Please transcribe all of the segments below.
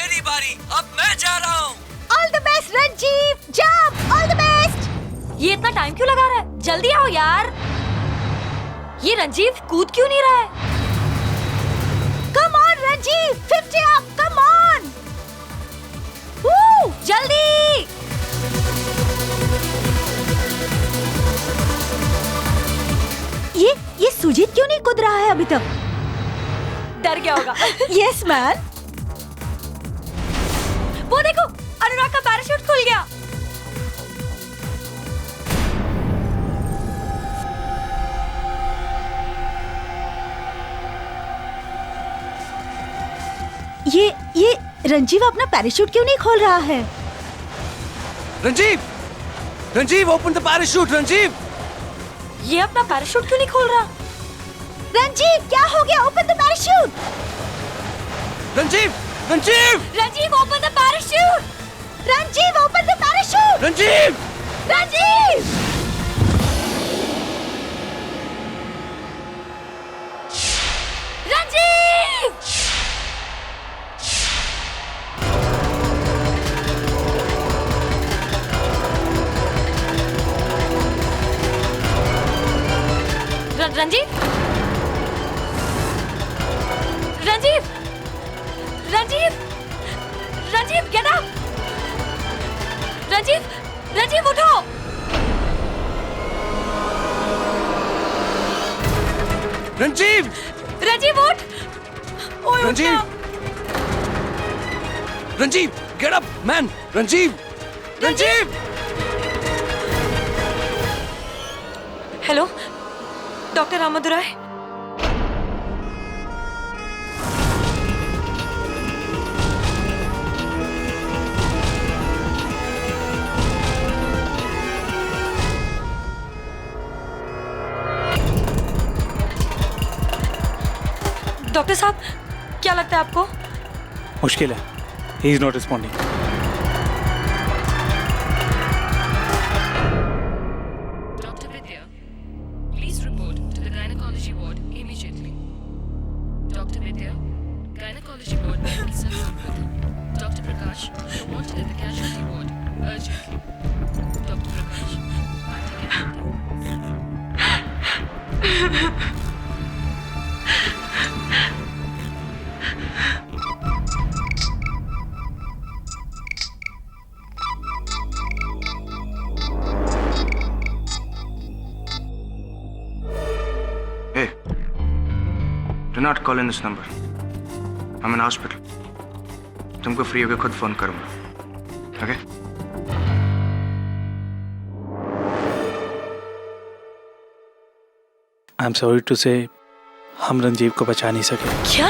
मेरी बारी, अब मैं जा रहा हूँ। All the best Ranjeev, jump, all the best. ये इतना टाइम क्यों लगा रहा है? जल्दी आओ यार। ये रंजीव कूद क्यों नहीं रहा है? Come on Ranjeev, 50 up, come on. जल्दी। ये सुजीत क्यों नहीं कूद रहा है अभी तक? डर गया होगा। Yes man. वो देखो, अनुराग का पैराशूट खुल गया। ये रंजीव अपना पैराशूट क्यों नहीं खोल रहा है? Ranjeev open the parachute. Ranjeev, ये अपना पैराशूट क्यों नहीं खोल रहा? रंजीव क्या हो गया? Open the parachute. Ranjeev Ranjeev open the parachute. Ranjeev open the parachute. Ranjeev Ranjeev Ranjeev Ranjeev Ranjeev Ranjeev Ranjeev get up. Ranjeev उठो। रंजीव उठ। ओए Ranjeev get up man. Ranjeev hello, doctor Ramadurai. Doctor साहब, क्या लगता है आपको? मुश्किल है। He is not responding. Dr. Vidya, please report to the gynecology ward immediately. Dr. Vidya, gynecology ward medical service. Dr. Prakash, wanted at the casualty ward urgently. Dr. Prakash, Hey, do not call in this number. I'm in hospital. तुमको free होकर खुद phone करूंगा. Okay? I am sorry to say हम रंजीव को बचा नहीं सके। क्या?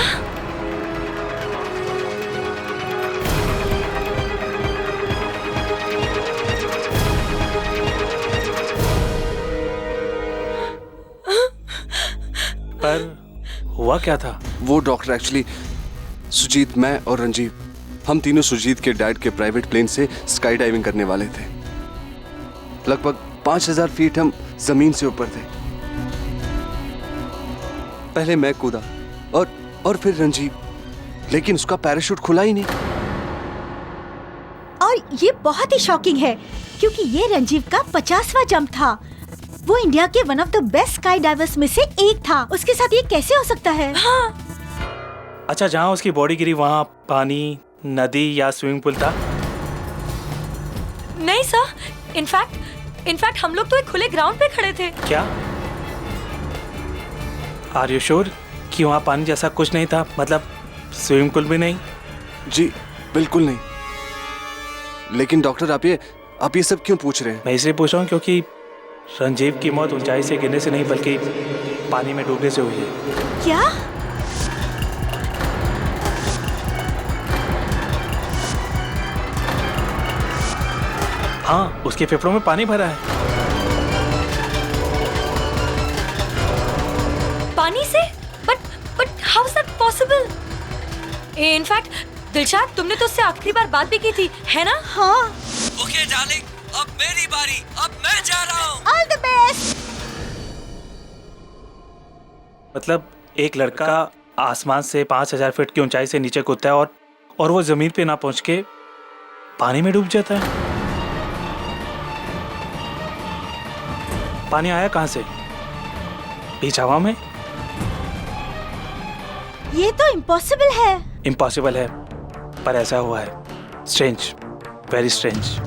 पर हुआ क्या था? वो डॉक्टर एक्चुअली सुजीत, मैं और रंजीव, हम तीनों सुजीत के डैड के प्राइवेट प्लेन से स्काई डाइविंग करने वाले थे। लगभग 5000 फीट हम जमीन से ऊपर थे। पहले मैं कूदा और फिर रंजीव, लेकिन उसका पैराशूट खुला ही नहीं। और ये बहुत ही शॉकिंग है क्योंकि ये रंजीव का 50वां जंप था। वो इंडिया के one of the best sky divers में से एक था। उसके साथ ये कैसे हो सकता है? हाँ। अच्छा, जहाँ उसकी बॉडी गिरी वहाँ पानी, नदी या स्विमिंग पूल था? नहीं सर, इनफैक्ट हम लोग तो एक खुले ग्राउंड पे खड़े थे। क्या? आर यू श्योर कि वहाँ पानी जैसा कुछ नहीं था? मतलब स्विमिंग पूल भी नहीं? जी बिल्कुल नहीं। लेकिन डॉक्टर आप ये सब क्यों पूछ रहे हैं? मैं इसलिए पूछ रहा हूँ क्योंकि रंजीव की मौत ऊंचाई से गिरने से नहीं बल्कि पानी में डूबने से हुई है। क्या? हाँ, उसके फेफड़ों में पानी भरा है। पानी से? But how is that possible? In fact Dilshad, तुमने तो उससे आखिरी बार बात भी की थी, है ना? हाँ। ओके डार्लिंग, अब मेरी बारी, अब मैं जा रहा हूँ। All the best. मतलब एक लड़का आसमान से 5000 फीट की ऊंचाई से नीचे कूदता है और और वो जमीन पे ना पहुंच के पानी में डूब जाता है। पानी आया कहां से? बीच हवा में? ये तो इम्पॉसिबल है। इम्पॉसिबल है, पर ऐसा हुआ है। Strange, very strange.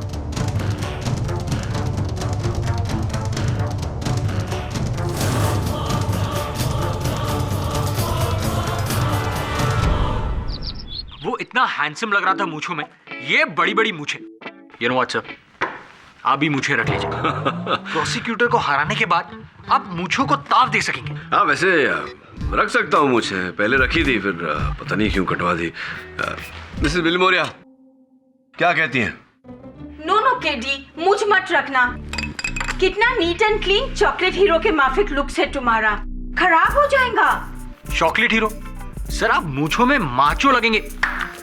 वो इतना हैंडसम लग रहा था मूंछों में, ये बड़ी बड़ी मूंछें। यू नो व्हाट्स अप, आप भी मूंछें रख लीजिए। प्रोसिक्यूटर को हराने के बाद आप मूंछों को ताव दे सकेंगे। हाँ वैसे रख सकता हूँ मूंछें, पहले रखी थी फिर पता नहीं क्यों कटवा दी। मिसेस विल्मोरिया क्या कहती हैं? नो नो केडी, मुझ मत रखना। कितना neat and clean chocolate hero के माफिक लुक से तुम्हारा, खराब हो जाएगा। Chocolate hero? सर आप मूंछों में माचो लगेंगे।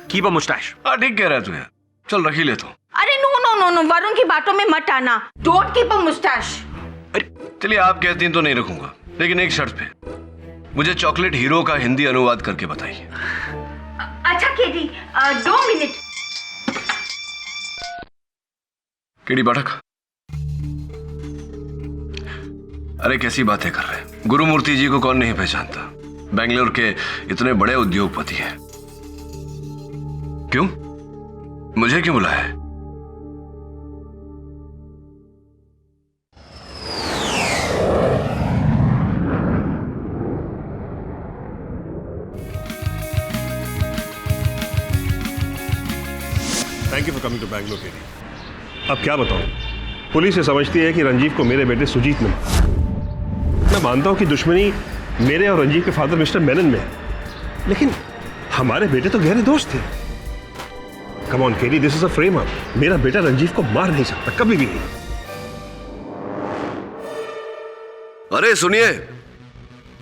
Keep a moustache. हाँ ठीक कह रहा है तू यार, चल रख ही ले तो। अरे no no no no, Varun की बातों में मत आना। Don't keep a moustache. अरे चलिए आप कहती हैं तो नहीं रखूंगा, लेकिन एक शर्त पे, मुझे चॉकलेट हीरो का हिंदी अनुवाद करके बताइए। अच्छा केडी, 2 मिनट। केडी बाठक, अरे कैसी बातें कर रहे हैं? गुरुमूर्ति जी को कौन नहीं पहचानता? बेंगलोर के इतने बड़े उद्योगपति हैं। क्यों, मुझे क्यों बुलाया है? Thank you for coming to Bangalore के लिए। अब क्या बताऊं, पुलिस ये समझती है कि रंजीव को मेरे बेटे सुजीत ने, मैं मानता हूं कि दुश्मनी मेरे और रंजीव के फादर मिस्टर मेनन में है, लेकिन हमारे बेटे तो गहरे दोस्त थे। Come on Kerry, this is a frame up. मेरा बेटा रंजीव को मार नहीं सकता, कभी भी नहीं। अरे सुनिए,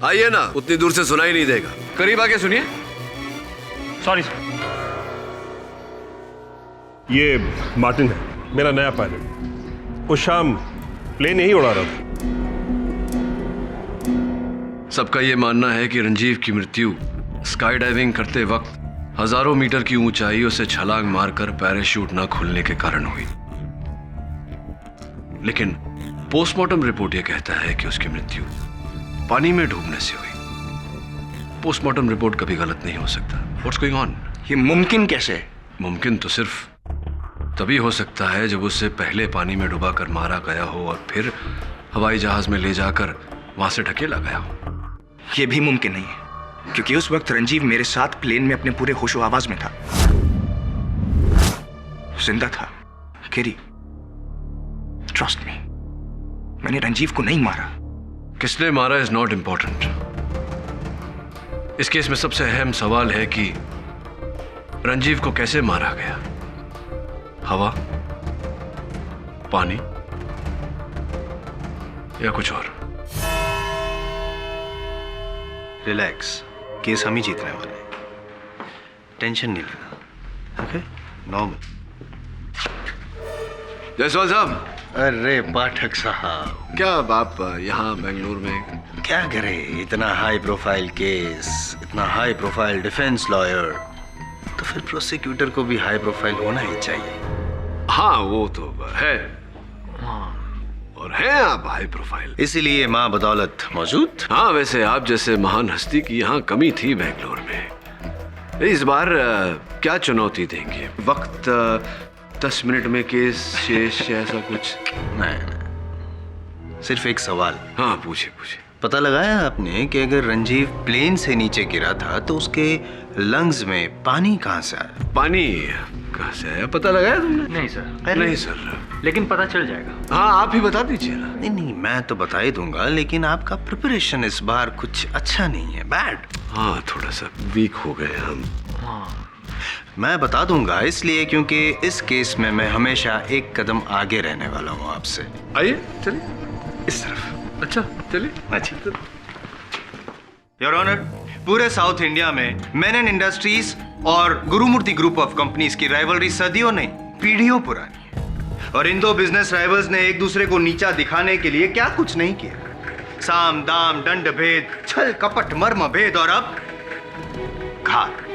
आइए ना, उतनी दूर से सुनाई नहीं देगा, करीब आके सुनिए। Sorry sir. ये मार्टिन है, मेरा नया पायलट। उस शाम प्लेन यही उड़ा रहा था। सबका यह मानना है कि रंजीव की मृत्यु स्काई डाइविंग करते वक्त हजारों मीटर की ऊंचाइयों से छलांग मारकर पैराशूट न खुलने के कारण हुई, लेकिन पोस्टमार्टम रिपोर्ट यह कहता है कि उसकी मृत्यु पानी में डूबने से हुई। पोस्टमार्टम रिपोर्ट कभी गलत नहीं हो सकता। What's going on? ये मुमकिन कैसे? मुमकिन तो सिर्फ तभी हो सकता है जब उससे पहले पानी में डुबा कर मारा गया हो और फिर हवाई जहाज में ले जाकर वहां से ढकेला गया हो। ये भी मुमकिन नहीं है, क्योंकि उस वक्त रंजीव मेरे साथ प्लेन में अपने पूरे होशो आवाज में था, जिंदा था। केरी, ट्रस्ट मी, मैंने रंजीव को नहीं मारा। किसने मारा इज नॉट इंपॉर्टेंट। इस केस में सबसे अहम सवाल है कि रंजीव को कैसे मारा गया। हवा, पानी या कुछ और? रिलैक्स, केस हम ही जीतने वाले हैं, टेंशन नहीं लेना। Okay, normal. जायसवाल साहब। अरे पाठक साहब, क्या आप यहाँ बेंगलोर में क्या करे? इतना हाई प्रोफाइल केस, इतना हाई प्रोफाइल डिफेंस लॉयर, तो फिर प्रोसिक्यूटर को भी हाई प्रोफाइल होना ही चाहिए। हाँ वो तो है, और हैं आप हाई प्रोफाइल, इसीलिए माँ बदौलत मौजूद। हाँ वैसे आप जैसे महान हस्ती की यहाँ कमी थी बेंगलोर में। इस बार क्या चुनौती देंगे? वक्त 10 मिनट में केस शेष ऐसा कुछ? नहीं, सिर्फ एक सवाल। हाँ पूछिए पूछिए। पता लगाया आपने कि अगर रंजीव प्लेन से नीचे गिरा था तो उसके लंग्स में पानी कहाँ से आया? पानी कहाँ से आया पता लगाया तुमने? नहीं सर। नहीं सर, लेकिन पता चल जाएगा। हाँ आप ही बता दीजिए ना। नहीं, मैं तो बता ही दूंगा, लेकिन आपका प्रिपरेशन इस बार कुछ अच्छा नहीं है, बैड। हाँ थोड़ा सा वीक हो गए हम। मैं बता दूंगा इसलिए क्योंकि इस केस में मैं हमेशा एक कदम आगे रहने वाला हूँ आपसे। आइए चलिए इस तरफ। अच्छा चलिए। अच्छा योर ऑनर, पूरे साउथ इंडिया में मेनन इंडस्ट्रीज और गुरुमूर्ति ग्रुप ऑफ कंपनीज की राइवलरी सदियों नहीं पीढ़ियों पुरानी है, और इन दो बिजनेस राइवल्स ने एक दूसरे को नीचा दिखाने के लिए क्या कुछ नहीं किया। साम दाम दंड भेद, छल कपट मर्म भेद, और अब घात।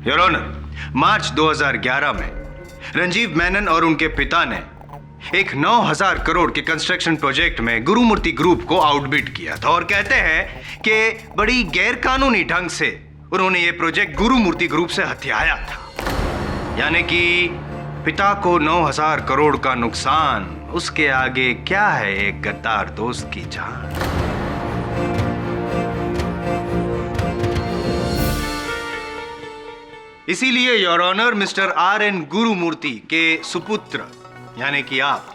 योर ऑनर, मार्च 2011 में रंजीव मेनन और उनके पिता ने एक 9,000 करोड़ के कंस्ट्रक्शन प्रोजेक्ट में गुरुमूर्ति ग्रुप को आउटबिड किया था और कहते हैं कि बड़ी गैरकानूनी ढंग से उन्होंने ये प्रोजेक्ट गुरुमूर्ति ग्रुप से हथियाया था। यानी कि पिता को 9,000 करोड़ का नुकसान, उसके आगे क्या है एक गद्दार दोस्त की जान। इसीलिए your honour, mister R.N. Gurumurthy के सुपुत्र यानी कि आप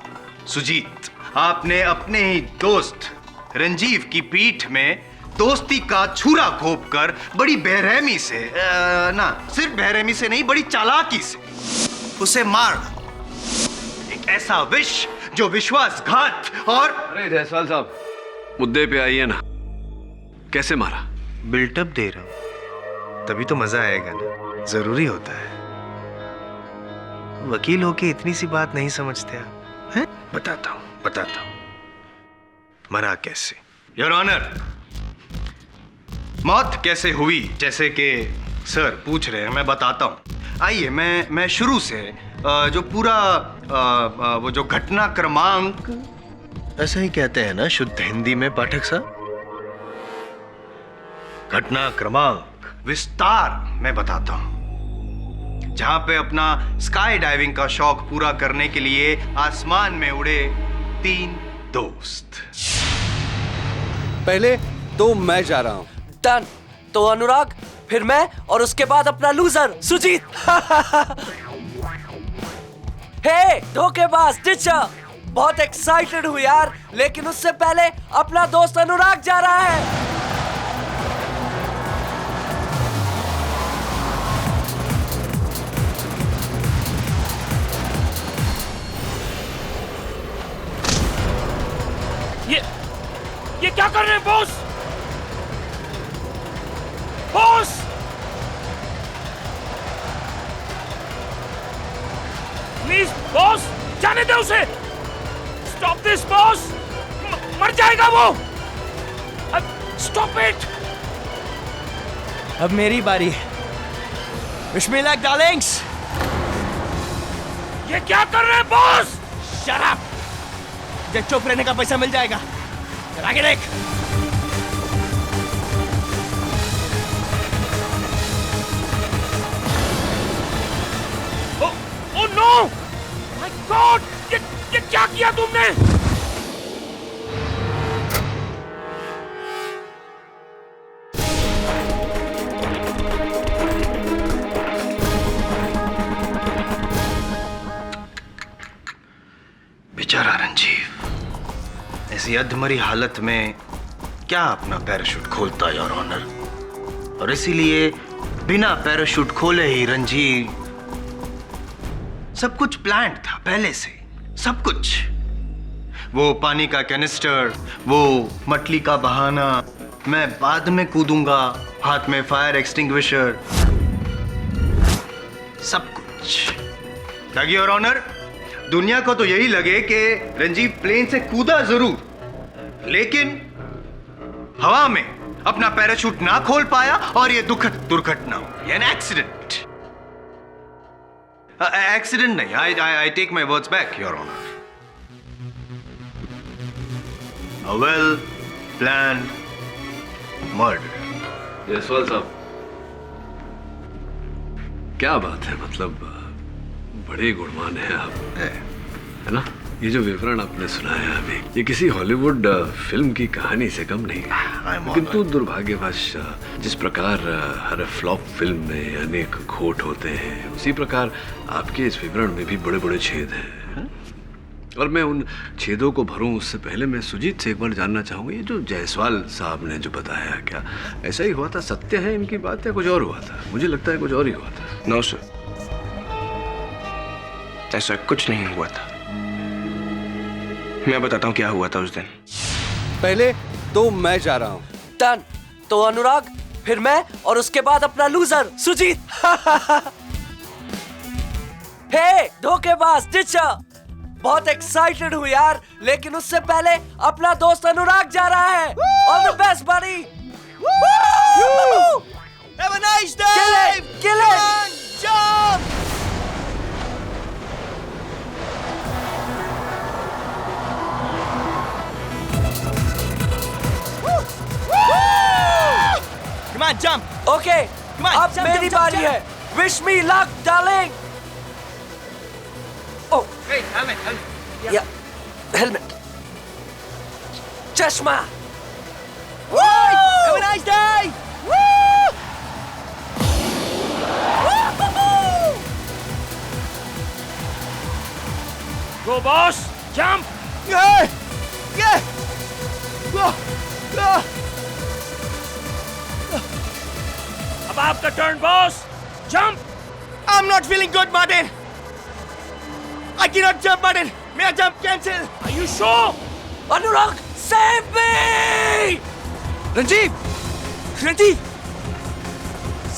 सुजीत, आपने अपने ही दोस्त रंजीव की पीठ में दोस्ती का छुरा घोंप कर बड़ी बेरहमी से, ना सिर्फ बेरहमी से नहीं, बड़ी चालाकी से उसे मार एक ऐसा विष जो विश्वासघात और। अरे जायसवाल साहब, मुद्दे पे आइए ना। कैसे मारा? बिल्टअप दे रहा हूं, तभी तो मजा आएगा ना, जरूरी होता है। वकील होके इतनी सी बात नहीं समझते आप हैं? बताता हूं। मरा कैसे? योर ऑनर, मौत कैसे हुई जैसे कि सर पूछ रहे हैं, मैं बताता हूं। आइए मैं शुरू से जो पूरा वो जो घटना क्रमांक, ऐसा ही कहते हैं ना शुद्ध हिंदी में पाठक साहब, घटना क्रमांक विस्तार में बताता हूं। जहां पे अपना स्काई डाइविंग का शौक पूरा करने के लिए आसमान में उड़े 3 दोस्त। पहले तो मैं जा रहा हूं। डन। तो अनुराग, फिर मैं, और उसके बाद अपना लूजर सुजीत। हे धोखेबाज टीचर, बहुत एक्साइटेड हूँ यार, लेकिन उससे पहले अपना दोस्त अनुराग जा रहा है। ये क्या कर रहे हैं बॉस? बॉस! प्लीज बॉस, जाने दे उसे। स्टॉप दिस बॉस, मर जाएगा वो। Stop it. अब मेरी बारी है। Wish me luck Darling's. ये क्या कर रहे हैं बॉस? Shut up. मुझे चुप रहने का पैसा मिल जाएगा। आगे देख। Oh no! My God! ये क्या किया तुमने? बेचारा रंजीव ऐसी अधमरी हालत में क्या अपना पैराशूट खोलता योर ऑनर, और इसीलिए बिना पैराशूट खोले ही रंजीव, सब कुछ प्लान्ड था पहले से, सब कुछ। वो पानी का कैनिस्टर, वो मटली का बहाना, मैं बाद में कूदूंगा, हाथ में फायर एक्सटिंग्विशर, सब कुछ। ताकि योर ऑनर दुनिया को तो यही लगे कि रंजीव प्लेन से कूदा जरूर, लेकिन हवा में अपना पैराशूट ना खोल पाया और ये दुखद दुर्घटना हुई, एन एक्सीडेंट। एक्सीडेंट नहीं, I take my words back your honour. A well planned murder. Jaiswal साहब, क्या बात है, मतलब बड़े गुणवान हैं आप, है ना? ये जो विवरण आपने सुनाया अभी, ये किसी हॉलीवुड फिल्म की कहानी से कम नहीं है। किंतु दुर्भाग्यवश जिस प्रकार हर फ्लॉप फिल्म में अनेक खोट होते हैं, उसी प्रकार आपके इस विवरण में भी बड़े बड़े छेद हैं। और मैं उन छेदों को भरूं उससे पहले मैं सुजीत से एक बार जानना चाहूंगा, ये जो जायसवाल साहब ने जो बताया, क्या ऐसा ही हुआ था? सत्य है इनकी बात या कुछ और हुआ था? मुझे लगता है कुछ और ही हुआ था। नो सर, ऐसा कुछ नहीं हुआ था। मैं बताता हूँ क्या हुआ था उस दिन। पहले तो मैं जा रहा हूँ। डन। तो अनुराग, फिर मैं, और उसके बाद अपना लूजर सुजीत। हे धोखेबाज टीचर, बहुत एक्साइटेड हूँ यार, लेकिन उससे पहले अपना दोस्त अनुराग जा रहा है। All the best buddy. Have a nice day. Kill it! Kill it! Come on, jump. Come on, jump. Okay Come on, अब jump, मेरी jump, बारी jump. है. Wish me luck darling. Oh Hey, helmet. या helmet. चश्मा. Have a nice day. Go, boss. Jump. Yeah. Yeah. Oh, oh. अब आपका turn, boss. Jump. I'm not feeling good, Martin. I cannot jump, Martin. मेरा jump cancel. Are you sure? Anurag save me. Ranjeev. Ranjeev.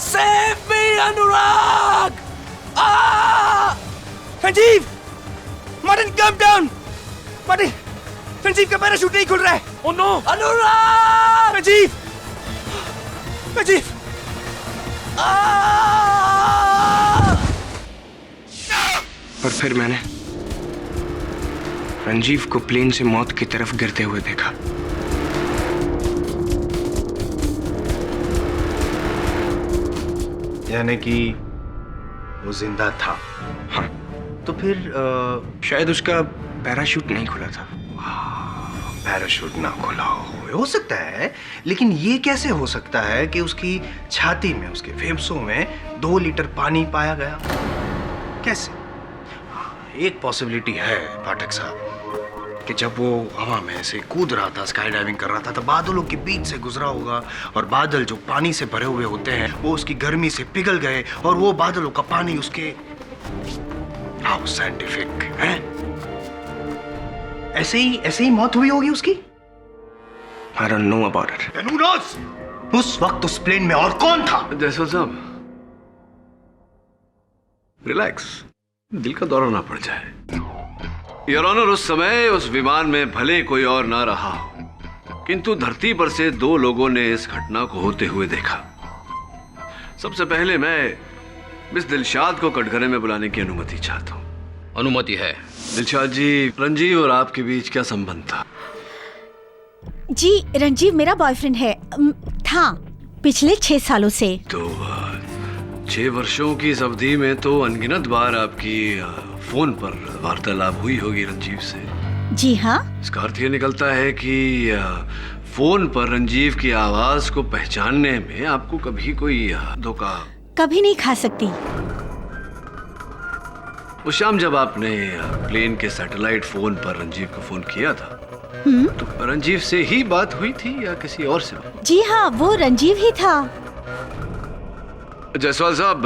Save me Anurag. Ranjeev. Martin, come down. Martin. Ranjeev का parachute नहीं खुल रहा है. Oh no. अनुराग. रंजीव. रंजीव. और फिर मैंने रंजीव को प्लेन से मौत की तरफ गिरते हुए देखा. यानी कि वो जिंदा था. हाँ. तो फिर शायद उसका पैराशूट नहीं खुला था. पैराशूट ना खुला हो सकता है, लेकिन ये कैसे हो सकता है कि उसकी छाती में, उसके फेफड़ों में 2 लीटर पानी पाया गया? कैसे? एक पॉसिबिलिटी है पाठक साहब कि जब वो हवा में ऐसे कूद रहा था, स्काई डाइविंग कर रहा था, तो बादलों के बीच से गुजरा होगा और बादल जो पानी से भरे हुए होते हैं वो उसकी गर्मी से पिघल गए और वो बादलों का पानी उसके. हाउ साइंटिफिक है. ऐसे ही मौत हुई होगी उसकी. I don't know about it. Who knows? उस वक्त उस प्लेन में और कौन था? जयसवाल साहब, रिलैक्स, दिल का दौरा ना पड़ जाए. योर ऑनर, उस समय उस विमान में भले कोई और ना रहा हो, किंतु धरती पर से 2 लोगों ने इस घटना को होते हुए देखा. सबसे पहले मैं मिस दिलशाद को कटघरे में बुलाने की अनुमति चाहता हूँ. अनुमति है. दिलशाद जी, रंजीव और आपके बीच क्या संबंध था? जी, रंजीव मेरा बॉयफ्रेंड है. था पिछले 6 सालों से. तो 6 वर्षों की इस अवधि में तो अनगिनत बार आपकी फोन पर वार्तालाप हुई होगी रंजीव से. जी हाँ. इसका अर्थ ये निकलता है कि फोन पर रंजीव की आवाज को पहचानने में आपको कभी कोई धोखा कभी नहीं खा सकती. उस शाम जब आपने प्लेन के सैटेलाइट फोन पर रंजीव को फोन किया था, तो रंजीव से ही बात हुई थी या किसी और से? जी हाँ, वो रंजीव ही था. जयसवाल साहब,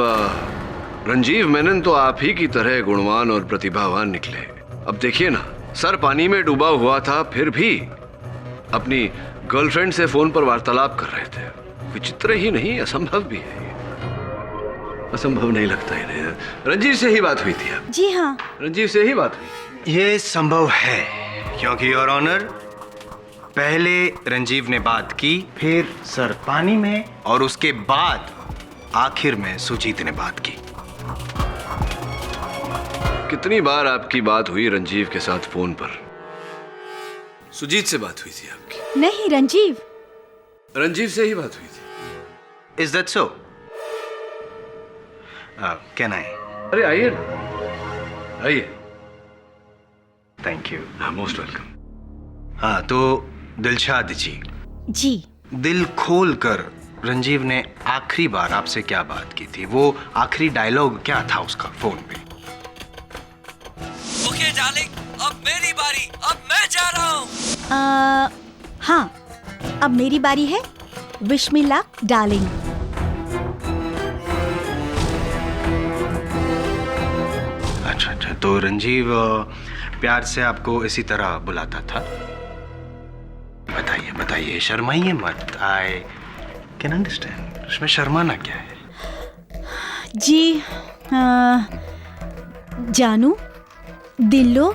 रंजीव मेनन तो आप ही की तरह गुणवान और प्रतिभावान निकले. अब देखिए ना, सर पानी में डूबा हुआ था, फिर भी अपनी गर्लफ्रेंड से फोन पर वार्तालाप कर रहे थे. विचित्र ही नहीं, असंभव भी है. असंभव नहीं लगता इन्हें. रंजीव से ही बात हुई थी अब? जी हाँ, रंजीव से ही बात हुई. ये संभव है क्योंकि योर ऑनर, पहले रंजीव ने बात की, फिर सर पानी में, और उसके बाद आखिर में सुजीत ने बात की. कितनी बार आपकी बात हुई रंजीव के साथ फोन पर? सुजीत से बात हुई थी आपकी? नहीं, रंजीव. रंजीव से ही बात हुई थी. Is that so? Can I? अरे आइए, आइए. Thank you. Most welcome. हाँ, तो दिलशाद जी, दिल खोल कर रंजीव ने आखिरी बार आपसे क्या बात की थी? वो आखिरी डायलॉग क्या था उसका फोन पे? ओके डार्लिंग, अब मेरी बारी. अब मैं जा रहा हूँ. हाँ, अब मेरी बारी है. Wish me luck darling. अच्छा, तो रंजीव प्यार से आपको इसी तरह बुलाता था? बताइए, शर्माइए मत. I can understand. उसमें शर्माना क्या है? जी, जानू, दिल्लो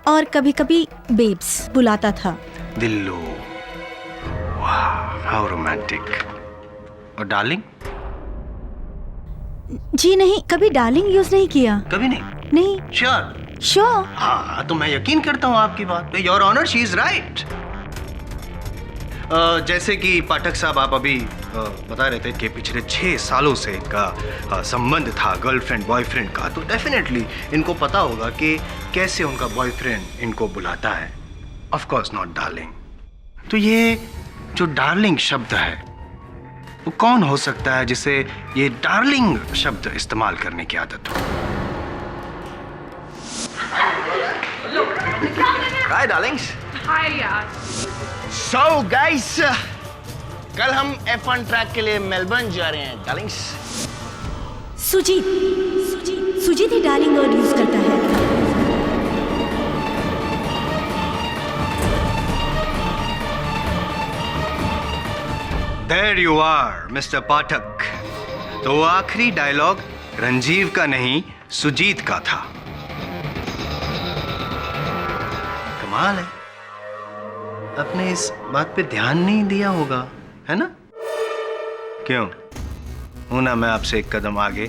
और कभी-कभी बेब्स बुलाता था. दिल्लो, वाह, हाउ रोमांटिक. और डार्लिंग? जी नहीं, कभी डार्लिंग यूज नहीं किया। कभी नहीं? नहीं। श्योर? श्योर। हाँ, तो मैं यकीन करता हूँ आपकी बात पे। Your honour, she is right. जैसे कि पाठक साहब आप अभी बता रहे थे कि पिछले 6 सालों से इनका संबंध था गर्लफ्रेंड बॉयफ्रेंड का, तो डेफिनेटली इनको पता होगा कि कैसे उनका बॉयफ्रेंड इनको बुलाता है। Of course not darling. तो ये जो डार्लिंग शब्द है वो कौन हो सकता है जिसे ये डार्लिंग शब्द इस्तेमाल करने की आदत हो? हाय डार्लिंग्स। हाय यार। सो गाइस, कल हम F1 ट्रैक के लिए मेलबर्न जा रहे हैं डार्लिंग्स। सुजीत ही डार्लिंग वर्ड यूज करता है। There you are, Mr. पाठक। तो वो आखिरी डायलॉग रंजीव का नहीं, सुजीत का था। कमाल है, आपने इस बात पे ध्यान नहीं दिया होगा, है ना? क्यों? हूं ना मैं आपसे एक कदम आगे।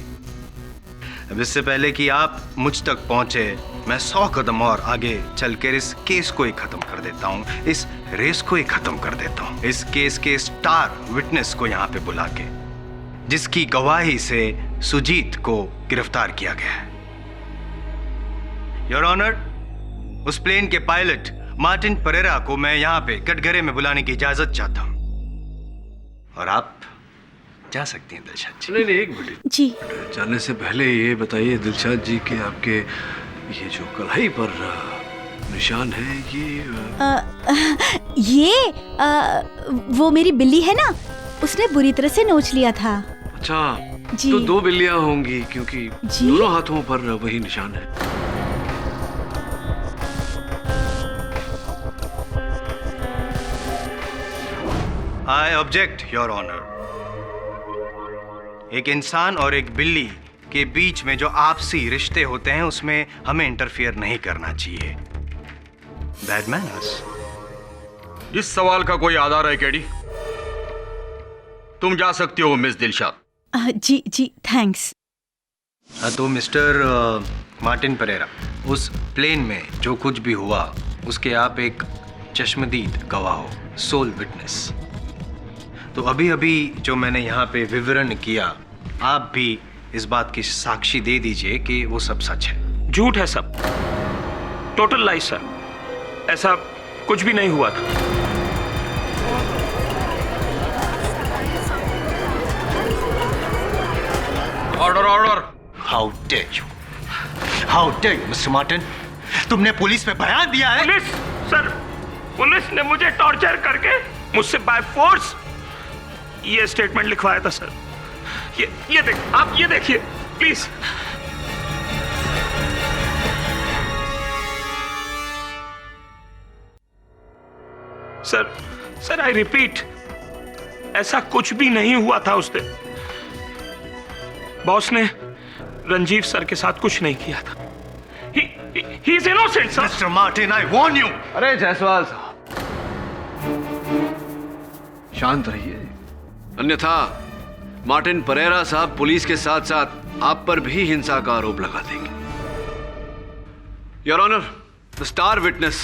अब इससे पहले कि आप मुझ तक पहुंचे, मैं 100 कदम और आगे चलकर इस केस को ही खत्म कर देता हूं, इस रेस को ही खत्म कर देता हूं, इस केस के स्टार विटनेस को यहां पे बुला के, जिसकी गवाही से सुजीत को गिरफ्तार किया गया है। योर ऑनर, उस प्लेन के पायलट मार्टिन परेरा को मैं यहां पे कटघरे में बुलाने की इजाजत चाहता हूं, और आप जा सकती हैं दिलशाद जी। नहीं, एक मिनट जी। जाने से पहले ये बताइए दिलशाद जी कि आपके ये जो कलाई पर निशान है वो मेरी बिल्ली है ना, उसने बुरी तरह से नोच लिया था। अच्छा जी। तो 2 बिल्लियां होंगी क्योंकि दोनों हाथों पर वही निशान है। I object your honour. एक इंसान और एक बिल्ली के बीच में जो आपसी रिश्ते होते हैं उसमें हमें इंटरफियर नहीं करना चाहिए। Bad manners. इस सवाल का कोई आधार है केडी? तुम जा सकती हो मिस दिलशाद। जी थैंक्स। तो मिस्टर मार्टिन परेरा, उस प्लेन में जो कुछ भी हुआ उसके आप एक चश्मदीद गवाह हो, सोल विटनेस। तो अभी अभी जो मैंने यहाँ पे विवरण किया, आप भी इस बात की साक्षी दे दीजिए कि वो सब सच है। झूठ है सब, टोटल लाई सर। ऐसा कुछ भी नहीं हुआ था। Order order. How dare you, how dare you mister Martin, तुमने पुलिस में बयान दिया है? पुलिस सर, पुलिस ने मुझे टॉर्चर करके मुझसे बाय फोर्स ये स्टेटमेंट लिखवाया था सर। ये देख, आप ये देखिए प्लीज। सर आई रिपीट, ऐसा कुछ भी नहीं हुआ था उस दिन। बॉस ने रंजीव सर के साथ कुछ नहीं किया था। He is innocent, sir. Mr. Martin, I warn you. अरे जायसवाल साहब, शांत रहिए, अन्यथा मार्टिन परेरा साहब पुलिस के साथ साथ आप पर भी हिंसा का आरोप लगा देंगे। Your honour, the star witness,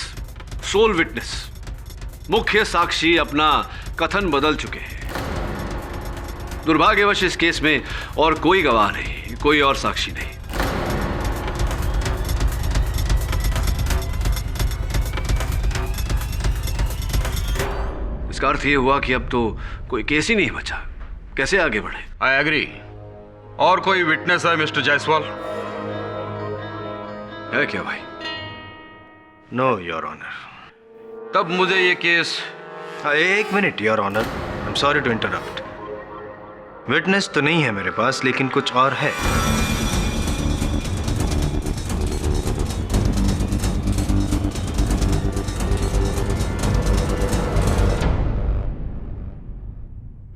sole witness, मुख्य साक्षी अपना कथन बदल चुके हैं। दुर्भाग्यवश इस केस में और कोई गवाह नहीं, कोई और साक्षी नहीं। इसका अर्थ यह हुआ कि अब तो कोई केस ही नहीं बचा। कैसे आगे बढ़े? I agree. और कोई विटनेस है मिस्टर जायसवाल? है क्या भाई? No your honour. तब मुझे ये केस। एक minute your honour, I am sorry to interrupt. Witness तो नहीं है मेरे पास, लेकिन कुछ और है।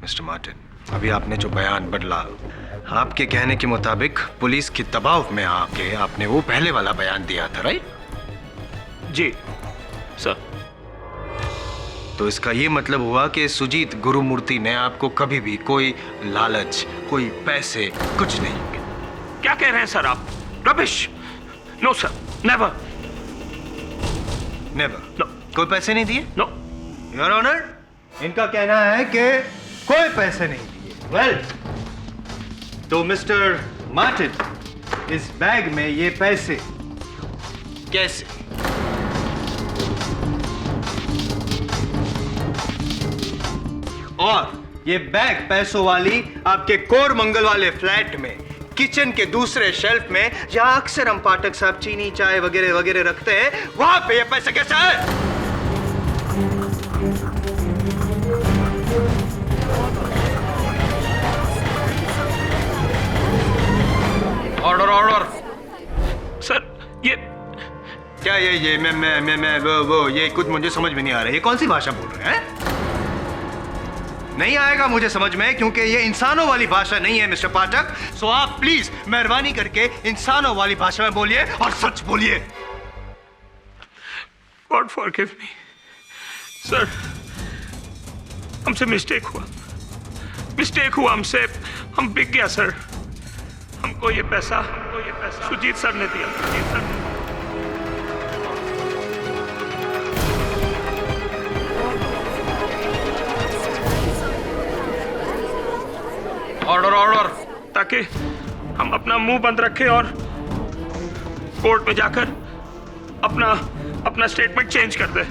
मिस्टर मार्टिन, अभी आपने जो बयान बदला, आपके कहने के मुताबिक पुलिस के दबाव में आके आपने वो पहले वाला बयान दिया था, राइट? जी सर। तो इसका ये मतलब हुआ कि सुजीत गुरुमूर्ति ने आपको कभी भी कोई लालच, कोई पैसे, कुछ नहीं। क्या कह रहे हैं सर आप? Rubbish. No sir, never. Never? No. कोई पैसे नहीं दिए? नो। योर ऑनर, इनका कहना है कि कोई पैसे नहीं दिए। वेल, तो मिस्टर मार्टिन, इस बैग में ये पैसे कैसे? और ये बैग पैसों वाली आपके कोरमंगल वाले फ्लैट में किचन के दूसरे शेल्फ में, जहां अक्सर हम पाठक साहब चीनी, चाय वगैरह वगैरह रखते हैं, वहां पे ये पैसे कैसे आए? Order order. सर ये क्या ये मैं वो ये कुछ मुझे समझ में नहीं आ रहा है। ये कौन सी भाषा बोल रहे हैं? नहीं आएगा मुझे समझ में, क्योंकि ये इंसानों वाली भाषा नहीं है मिस्टर पाठक। सो आप प्लीज मेहरबानी करके इंसानों वाली भाषा में बोलिए और सच बोलिए। गॉड फॉरगिव मी सर, हमसे मिस्टेक हुआ हमसे, हम बिक गया सर। हमको ये पैसा सुजीत सर ने दिया। Order order. ताकि हम अपना मुंह बंद रखें और कोर्ट में जाकर अपना स्टेटमेंट चेंज कर दें।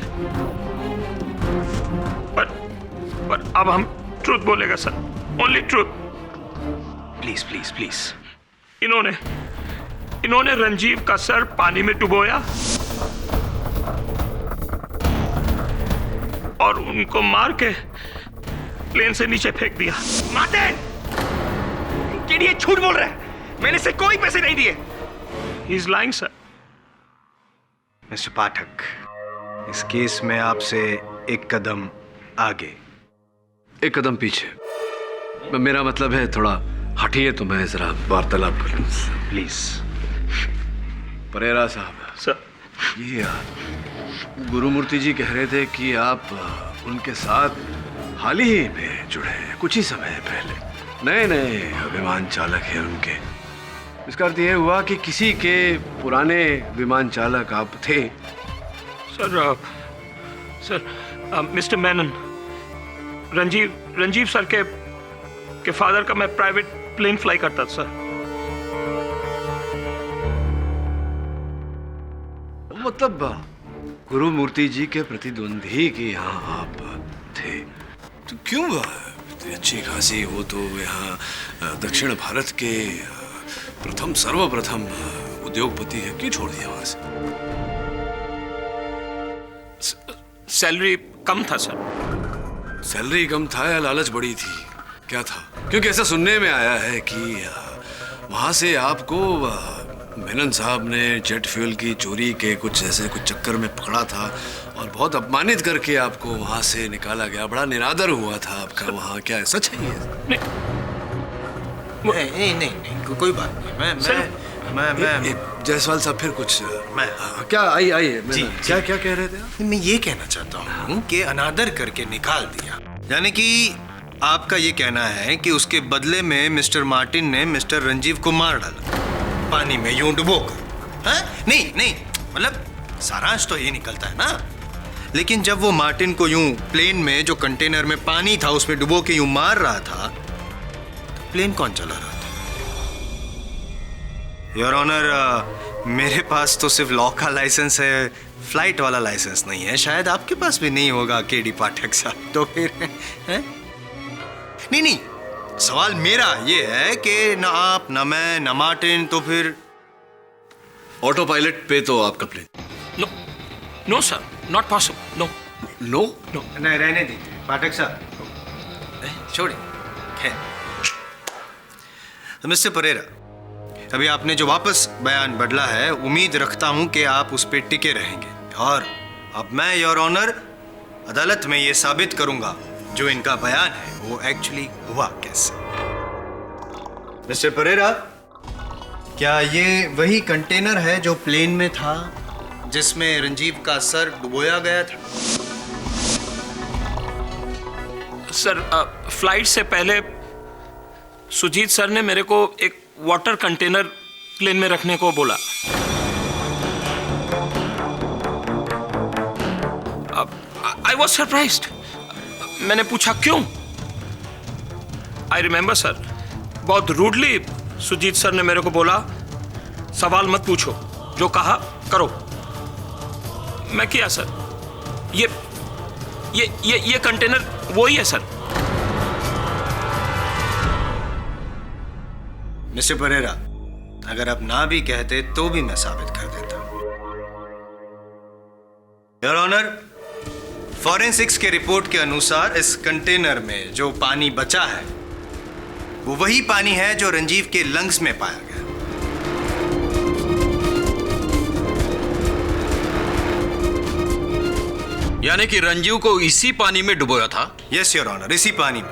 पर अब हम ट्रूथ बोलेगा sir, only truth. Please please please. इन्होंने रंजीव का सर पानी में डुबोया और उनको मार के प्लेन से नीचे फेंक दिया। मार्टिन, ये झूठ बोल रहा है। मैंने इसे कोई पैसे नहीं दिए। He is lying, sir. Mister Pathak, इस केस में आपसे एक कदम आगे, एक कदम पीछे। मेरा मतलब है थोड़ा हटिए तो मैं जरा वार्तालाप कर लूं। प्लीज। परेरा साहब। सर। ये गुरुमूर्ति जी कह रहे थे कि आप उनके साथ हाल ही में जुड़े हैं, कुछ ही समय पहले। नए विमान चालक हैं उनके। इसका अर्थ यह हुआ कि किसी के पुराने विमान चालक आप थे? Sir mister Menon, Ranjeev sir के फादर का मैं प्राइवेट प्लेन फ्लाई करता था सर। मतलब गुरुमूर्ति जी के प्रतिद्वंदी के यहाँ आप थे? तो क्यों अच्छी खासी वो तो यहाँ दक्षिण भारत के सर्वप्रथम उद्योगपति है, क्यों छोड़ दिया वहां से? सैलरी कम था सर। सैलरी कम था या लालच बड़ी थी? क्या था? क्योंकि ऐसा सुनने में आया है कि वहां से आपको मेनन साहब ने जेट फ्यूल की चोरी के कुछ चक्कर में पकड़ा था और बहुत अपमानित करके आपको वहां से निकाला गया। बड़ा निरादर हुआ था आपका वहां। क्या सच है ये? नहीं, कोई बात नहीं। मैं जायसवाल साहब फिर कुछ क्या आइए क्या कह रहे थे? मैं ये कहना चाहता हूँ कि अनादर करके निकाल दिया, यानी कि आपका ये कहना है कि उसके बदले में मिस्टर मार्टिन ने मिस्टर रंजीव को मार डाला पानी में यूं डुबोकर। नहीं, मतलब सारांश तो ये निकलता है ना। लेकिन जब वो मार्टिन को यूं प्लेन में, जो कंटेनर में पानी था उसमें डुबो के यूं मार रहा था, तो प्लेन कौन चला रहा था? योर ऑनर, मेरे पास तो सिर्फ लॉ का लाइसेंस है, फ्लाइट वाला लाइसेंस नहीं है। शायद आपके पास भी नहीं होगा केडी पाठक साहब। तो फिर नहीं, सवाल मेरा ये है कि ना आप, ना मैं, ना मार्टिन, तो फिर ऑटो पायलट पे तो आपका plane? No sir, not possible. No. नहीं, रहने दीजिए पाठक साहब, छोड़िए। मिस्टर परेरा, अभी आपने जो वापस बयान बदला है, उम्मीद रखता हूं कि आप उस पर टिके रहेंगे। और अब मैं योर ऑनर अदालत में ये साबित करूंगा जो इनका बयान है वो एक्चुअली हुआ कैसे। मिस्टर परेरा, क्या ये वही कंटेनर है जो प्लेन में था जिसमें रंजीव का सर डुबोया गया था? सर फ्लाइट से पहले सुजीत सर ने मेरे को एक वाटर कंटेनर प्लेन में रखने को बोला। I was surprised. मैंने पूछा क्यों। आई रिमेंबर सर, बहुत रूडली सुजीत सर ने मेरे को बोला सवाल मत पूछो, जो कहा करो। मैं किया सर। ये कंटेनर वही है सर। मिस्टर परेरा, अगर आप ना भी कहते तो भी मैं साबित कर देता। योर ऑनर, फॉरेंसिक्स के रिपोर्ट के अनुसार इस कंटेनर में जो पानी बचा है वो वही पानी है जो रंजीव के लंग्स में पाया गया। यानी कि रंजीव को इसी पानी में डुबोया था? यस योर ऑनर, इसी पानी में।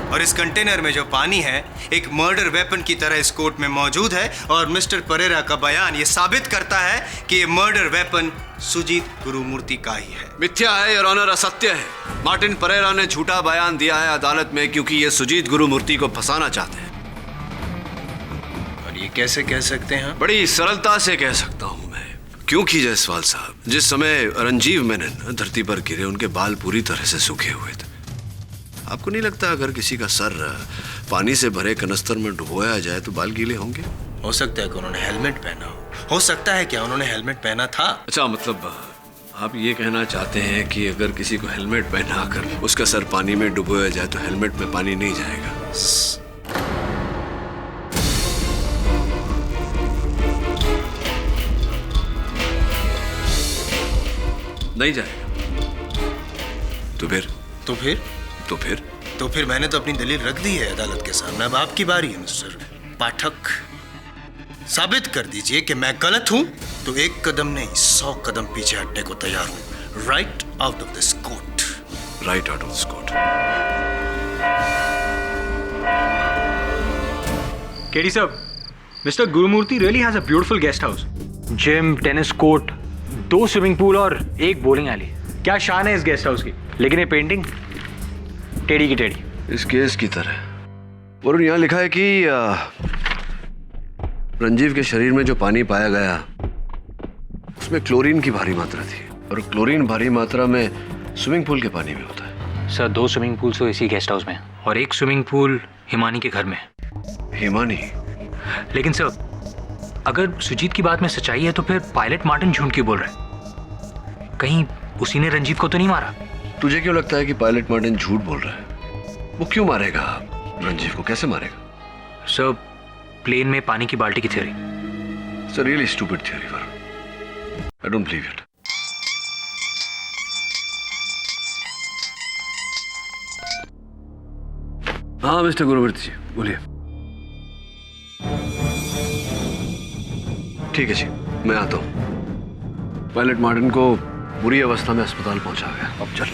और इस कंटेनर में जो पानी है एक मर्डर वेपन की तरह इस कोर्ट में मौजूद है, और मिस्टर परेरा का बयान ये साबित करता है कि ये मर्डर वेपन सुजीत गुरुमूर्ति का ही है। मिथ्या है योर ऑनर, असत्य है। मार्टिन परेरा ने झूठा बयान दिया है अदालत में क्योंकि ये सुजीत गुरुमूर्ति को फंसाना चाहते हैं। और ये कैसे कह सकते हैं? बड़ी सरलता से कह सकता हूं मैं, क्योंकि जायसवाल साहब, जिस समय रंजीव मेनन धरती पर गिरे उनके बाल पूरी तरह से सूखे हुए थे। आपको नहीं लगता अगर किसी का सर पानी से भरे कनस्तर में डुबोया जाए तो बाल गीले होंगे? हो सकता है कि उन्होंने हेलमेट पहना हो सकता है क्या उन्होंने हेलमेट पहना था? अच्छा, मतलब आप ये कहना चाहते हैं कि अगर किसी को हेलमेट पहनाकर उसका सर पानी में डुबोया जाए तो हेलमेट में पानी नहीं जाएगा? नहीं जाएगा। तो फिर मैंने तो अपनी दलील रख दी है अदालत के सामने। अब आपकी बारी है मिस्टर पाठक। साबित कर दीजिए कि मैं गलत हूं तो एक कदम नहीं 100 कदम पीछे हटने को तैयार हूं। Right out of this court. Right out of this court. KD साहब, mister Gurumurthy really has a beautiful guest house, gym, tennis court, 2 swimming pool और 1 बोलिंग एली। क्या शान है इस गेस्ट हाउस की। लेकिन ये पेंटिंग टेढ़ी की टेढ़ी। इस केस की तरह। और यहाँ लिखा है कि रंजीव के शरीर में जो पानी पाया गया उसमें क्लोरीन की भारी मात्रा थी, और क्लोरीन भारी मात्रा में स्विमिंग पूल के पानी में होता है। सर, 2 स्विमिंग पूल तो इसी गेस्ट हाउस में और 1 स्विमिंग पूल हिमानी के घर में। हिमानी? लेकिन सर, अगर सुजीत की बात में सच्चाई है तो फिर पायलट मार्टिन झूठ क्यों बोल रहा है? कहीं उसी ने रंजीव को तो नहीं मारा? तुझे क्यों लगता है कि पायलट मार्टिन झूठ बोल रहा है? वो क्यों मारेगा रंजीव को? कैसे मारेगा? सर, प्लेन में पानी की बाल्टी की theory. It's a really stupid theory, Varun. I don't believe it. हाँ मिस्टर गुरुमूर्ति जी, बोलिए। ठीक है जी, मैं आता हूँ। पायलट मार्टिन को बुरी अवस्था में अस्पताल पहुंचा गया। अब चल।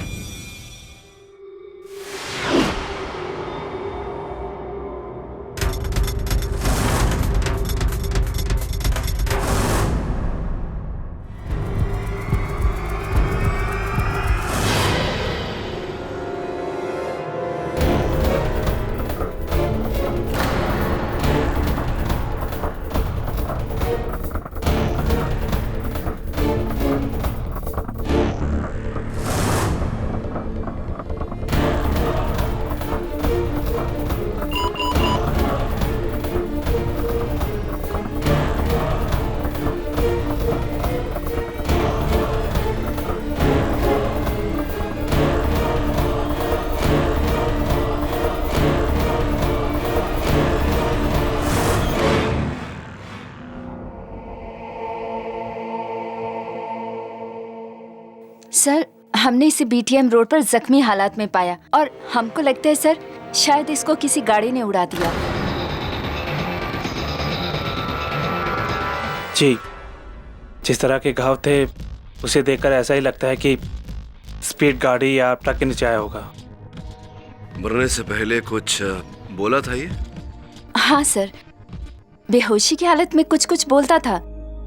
सर, हमने इसे बीटीएम रोड पर जख्मी हालात में पाया और हमको लगता है सर शायद इसको किसी गाड़ी ने उड़ा दिया। जी, जिस तरह के घाव थे उसे देखकर ऐसा ही लगता है कि स्पीड गाड़ी या ट्रक के नीचे आया होगा। मरने से पहले कुछ बोला था ये? हाँ सर, बेहोशी की हालत में कुछ कुछ बोलता था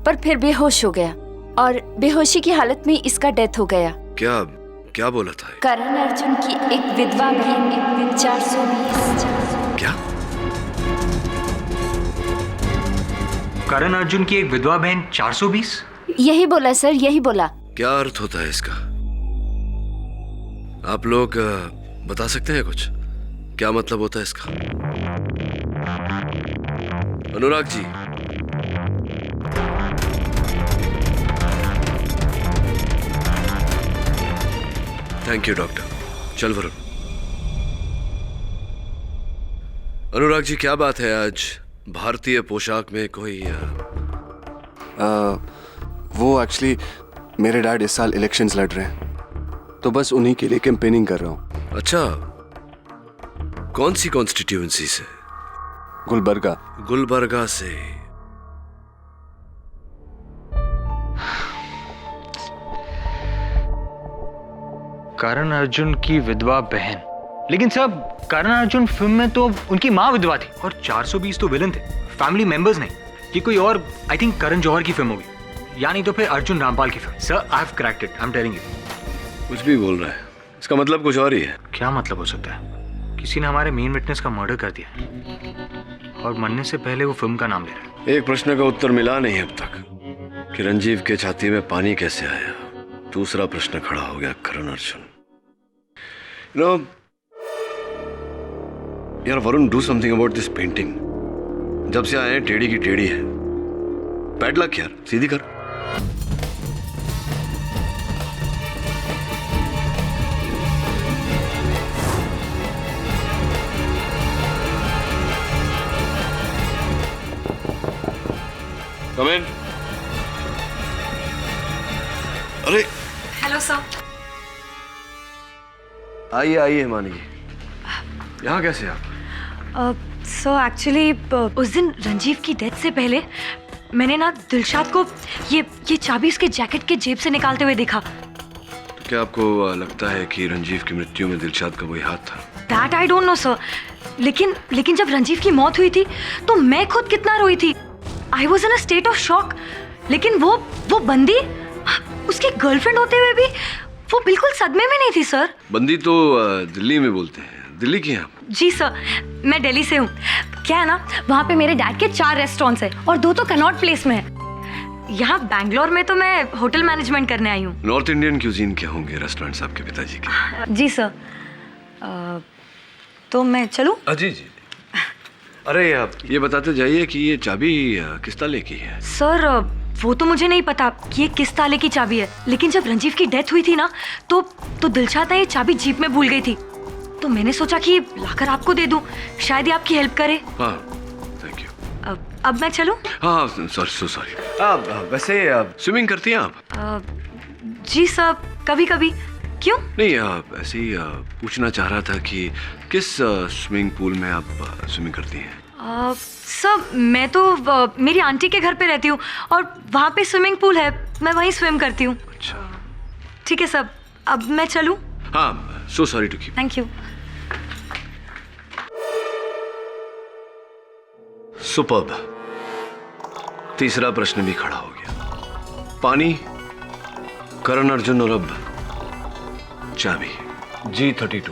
पर फिर बेहोश हो गया और बेहोशी की हालत में इसका डेथ हो गया। क्या क्या बोला था? करण अर्जुन की एक विधवा बहन 420। क्या? करण अर्जुन की एक विधवा बहन 420? यही बोला सर, यही बोला। क्या अर्थ होता है इसका? आप लोग बता सकते हैं कुछ? क्या मतलब होता है इसका? Anurag ji, thank you doctor. चल वरुण। अनुराग जी, क्या बात है आज भारतीय पोशाक में कोई वो एक्चुअली मेरे डैड इस साल इलेक्शंस लड़ रहे हैं, तो बस उन्हीं के लिए कैंपेनिंग कर रहा हूँ। अच्छा, कौन सी कॉन्स्टिट्यूएंसी से? गुलबर्गा। गुलबर्गा से। करण अर्जुन की विधवा बहन, लेकिन सब करण अर्जुन फिल्म में तो उनकी माँ विधवा थी और 420 तो विलन थे, फैमिली मेंबर्स नहीं। ये कोई और, आई थिंक करण जौहर की फिल्म होगी, या नहीं तो फिर अर्जुन रामपाल की film. Sir, I have cracked it, I am telling you. कुछ भी बोल रहा है, इसका मतलब कुछ और ही है। क्या मतलब हो सकता है? किसी ने हमारे मेन विटनेस का मर्डर कर दिया और मरने से पहले वो फिल्म का नाम ले रहा है। एक प्रश्न का उत्तर मिला नहीं अब तक कि रंजीव के छाती में पानी कैसे आया। दूसरा प्रश्न खड़ा हो गया, करण अर्जुन। नो यार Varun, do something about this painting. जब से आए टेढ़ी की टेढ़ी है। पैडलक यार, सीधी कर। Come in. अरे हेलो सर। आइए आइए हिमानी जी, यहाँ कैसे आप? सो एक्चुअली उस दिन रंजीव की डेथ से पहले मैंने ना दिलशाद को ये चाबी उसके जैकेट के जेब से निकालते हुए देखा। तो क्या आपको लगता है कि रंजीव की मृत्यु में दिलशाद का वही हाथ था? That I don't know sir, लेकिन जब रंजीव की मौत हुई थी तो मैं खुद कितना रोई थी। I was in a state of shock. लेकिन वो बंदी, उसकी गर्लफ्रेंड होते हुए भी वो बिल्कुल सदमे में नहीं थी सर। बंदी तो दिल्ली में बोलते हैं। दिल्ली की हैं आप? जी सर, मैं दिल्ली से हूँ। क्या है ना, वहाँ पे मेरे डैड के 4 रेस्टोरेंट्स हैं और 2 तो कनॉट प्लेस में है। यहाँ बैंगलोर में तो मैं होटल मैनेजमेंट करने आई हूँ। नॉर्थ इंडियन क्यूजीन क्या होंगे रेस्टोरेंट्स आपके पिताजी के? जी सर। तो मैं चलूँ? जी जी। अरे आप ये बताते जाइए कि ये चाबी किस ताले की है? सर वो तो मुझे नहीं पता कि ये किस ताले की चाबी है, लेकिन जब रंजीव की डेथ हुई थी ना तो दिलशाद ये चाबी जीप में भूल गई थी, तो मैंने सोचा कि लाकर आपको दे दूं, शायद ये आपकी हेल्प करे। हाँ, थैंक यू। अब मैं चलूं? हाँ सॉरी, सो सॉरी। वैसे स्विमिंग करती हैं आप? जी सर, कभी कभी। क्यों? नहीं, ऐसे ही पूछना चाह रहा था कि किस स्विमिंग पूल में आप स्विमिंग करती हैं? सर मैं तो मेरी आंटी के घर पे रहती हूँ और वहाँ पे स्विमिंग पूल है, मैं वहीं स्विम करती हूँ। अच्छा ठीक है सर, अब मैं चलूँ? हाँ, so sorry to keep. Thank you. Superb. तीसरा प्रश्न भी खड़ा हो गया। पानी, करण अर्जुन और अब चाबी G32।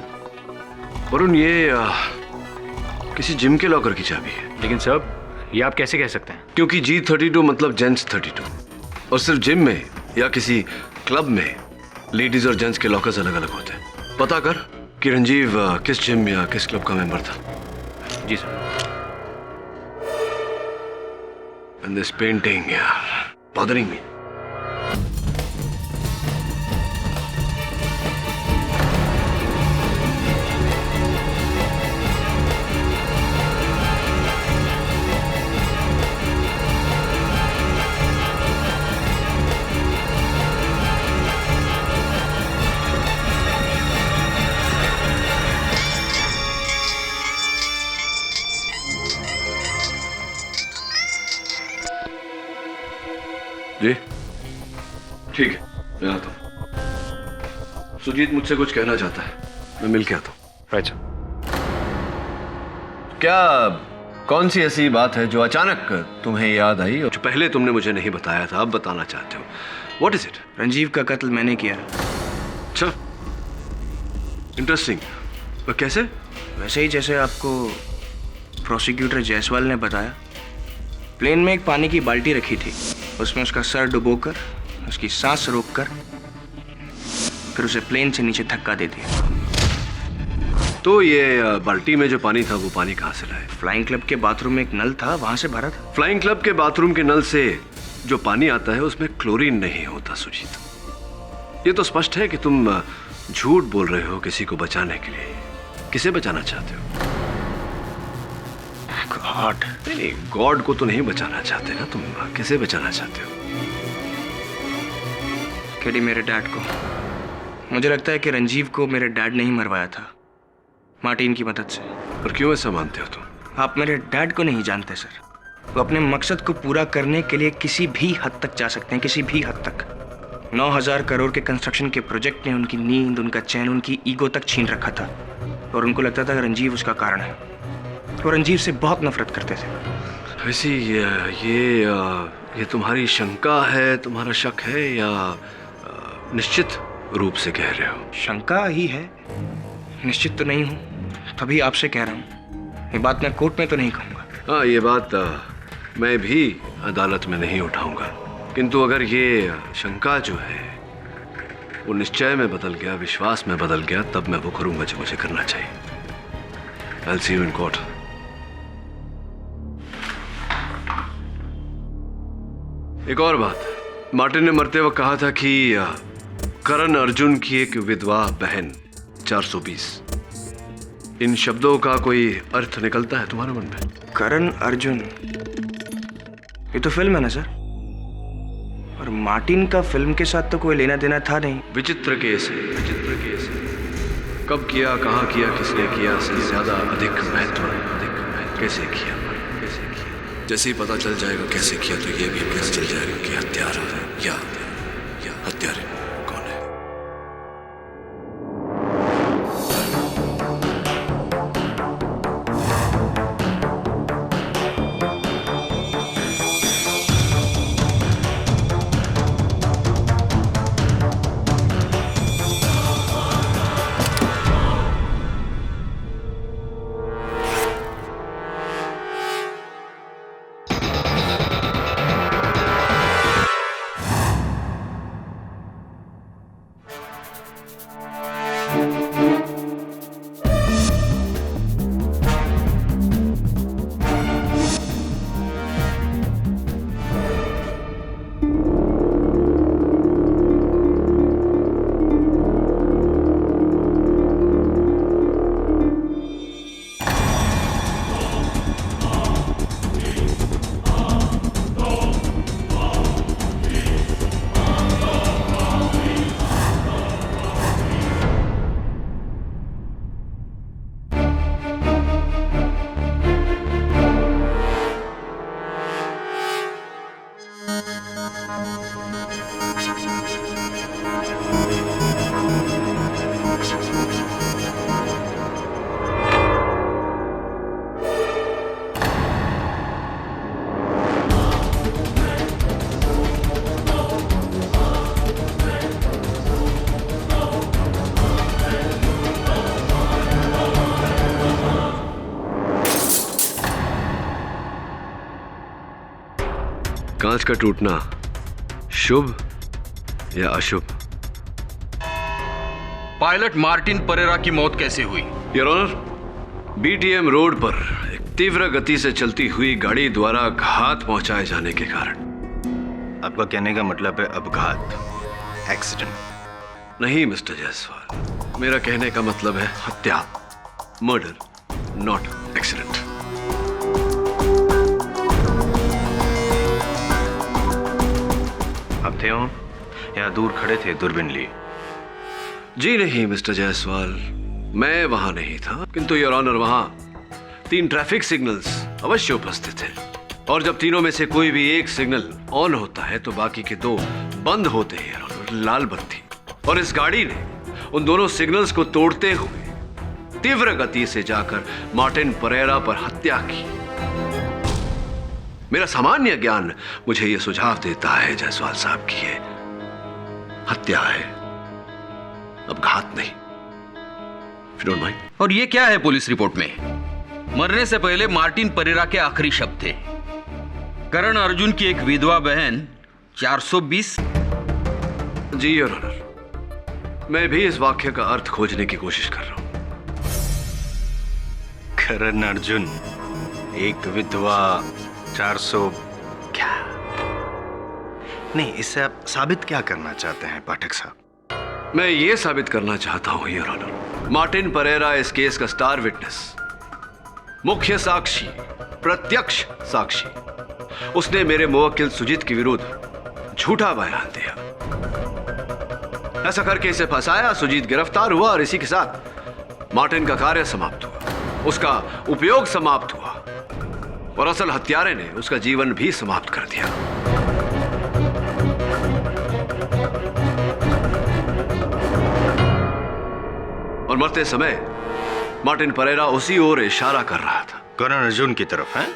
वरुण, ये किसी जिम के लॉकर की चाबी है। लेकिन सर ये आप कैसे कह सकते हैं? क्योंकि G32 मतलब जेंट्स 32, और सिर्फ जिम में या किसी क्लब में लेडीज और जेंट्स के लॉकर्स अलग अलग होते हैं। पता कर कि रंजीव किस जिम या किस क्लब का मेंबर था। जी सर। And this painting, यार, bothering me. जी ठीक है, मैं आता हूँ। सुजीत मुझसे कुछ कहना चाहता है, मैं मिल के आता हूँ। अच्छा, क्या कौन सी ऐसी बात है जो अचानक तुम्हें याद आई और जो पहले तुमने मुझे नहीं बताया था, अब बताना चाहते हो? What is it? रंजीव का कत्ल मैंने किया। अच्छा, इंटरेस्टिंग। कैसे? वैसे ही जैसे आपको प्रोसिक्यूटर जायसवाल ने बताया। प्लेन में एक पानी की बाल्टी रखी थी, उसमें उसका सर डुबोकर, उसकी सांस रोककर, फिर उसे प्लेन से नीचे धक्का दे दिया। तो ये बाल्टी में जो पानी था वो पानी कहाँ से लाए? फ्लाइंग क्लब के बाथरूम में एक नल था, वहां से भरा था। फ्लाइंग क्लब के बाथरूम के नल से जो पानी आता है उसमें क्लोरीन नहीं होता सुजीत। ये तो स्पष्ट है कि तुम झूठ बोल रहे हो किसी को बचाने के लिए। किसे बचाना चाहते हो? गॉड। नहीं, गॉड को तो नहीं बचाना चाहते ना तुम। किसे बचाना चाहते हो? केडी, मेरे डैड को। मुझे लगता है कि रंजीव को मेरे डैड ने ही मरवाया था, मार्टिन की मदद से। और क्यों ऐसा मानते हो तुम? आप मेरे डैड को नहीं जानते सर। वो अपने मकसद को पूरा करने के लिए किसी भी हद तक जा सकते हैं, किसी भी हद तक। 9,000 करोड़ के कंस्ट्रक्शन के प्रोजेक्ट ने उनकी नींद, उनका चैन, उनकी ईगो तक छीन रखा था, और उनको लगता था कि रंजीव उसका कारण है। वो रंजीव से बहुत नफरत करते थे। वैसे ये तुम्हारी शंका है, तुम्हारा शक है, या निश्चित रूप से कह रहे हो? शंका ही है, निश्चित तो नहीं हूँ, तभी आपसे कह रहा हूँ। ये बात मैं कोर्ट में तो नहीं कहूँगा। हाँ, ये बात मैं भी अदालत में नहीं उठाऊंगा, किंतु अगर ये शंका जो है वो निश्चय में बदल गया, विश्वास में बदल गया, तब मैं वो करूंगा जो मुझे करना चाहिए। I'll see you in court. एक और बात, मार्टिन ने मरते वक्त कहा था कि करण अर्जुन की एक विधवा बहन 420। इन शब्दों का कोई अर्थ निकलता है तुम्हारे मन में? करण अर्जुन, ये तो फिल्म है ना सर, और मार्टिन का फिल्म के साथ तो कोई लेना देना था नहीं। विचित्र केस है, विचित्र केस है। कब किया, कहाँ किया, किसने किया से ज्यादा अधिक महत्व कैसे किया, कैसे किया। जैसे ही पता चल जाएगा कैसे किया, तो ये भी पता चल जाएगा कि हत्यारा या हत्यारे कौन है। कांच का टूटना शुभ या अशुभ? पायलट मार्टिन परेरा की मौत कैसे हुई? योर ऑनर, बीटीएम रोड पर एक तीव्र गति से चलती हुई गाड़ी द्वारा घात पहुंचाए जाने के कारण। आपका कहने का मतलब है अपघात, एक्सीडेंट? नहीं मिस्टर जायसवाल, मेरा कहने का मतलब है हत्या, मर्डर, नॉट एक्सीडेंट। आप थे हो या दूर खड़े थे दूरबीन लिए? जी नहीं मिस्टर जायसवाल, मैं वहां नहीं था, किंतु योर ऑनर वहां 3 ट्रैफिक सिग्नल्स अवश्य उपस्थित थे, और जब तीनों में से कोई भी एक सिग्नल ऑन होता है तो बाकी के 2 बंद होते हैं। योर ऑनर, लाल बत्ती, और इस गाड़ी ने उन दोनों सिग्नल्स को तोड़ते हुए तीव्र गति से जाकर मार्टिन परेरा पर हत्या की। मेरा सामान्य ज्ञान मुझे यह सुझाव देता है जायसवाल साहब की ये हत्या है, अपघात नहीं। if you don't mind. और ये क्या है पुलिस रिपोर्ट में? मरने से पहले मार्टिन परेरा के आखिरी शब्द थे, करण अर्जुन की एक विधवा बहन 420। जी योर ऑनर, मैं भी इस वाक्य का अर्थ खोजने की कोशिश कर रहा हूं। करण अर्जुन, एक विधवा, 400 क्या? नहीं, इससे आप साबित क्या करना चाहते हैं पाठक साहब? मैं ये साबित करना चाहता हूं योर ऑनर, मार्टिन परेरा इस केस का स्टार विटनेस, मुख्य साक्षी, प्रत्यक्ष साक्षी, उसने मेरे मुवक्किल सुजीत के विरुद्ध झूठा बयान दिया। ऐसा करके इसे फंसाया, सुजीत गिरफ्तार हुआ और इसी के साथ मार्टिन का कार्य समाप्त हुआ, उसका उपयोग समाप्त हुआ और असल हत्यारे ने उसका जीवन भी समाप्त कर दिया। और मरते समय मार्टिन परेरा उसी ओर इशारा कर रहा था, करण अर्जुन की तरफ है।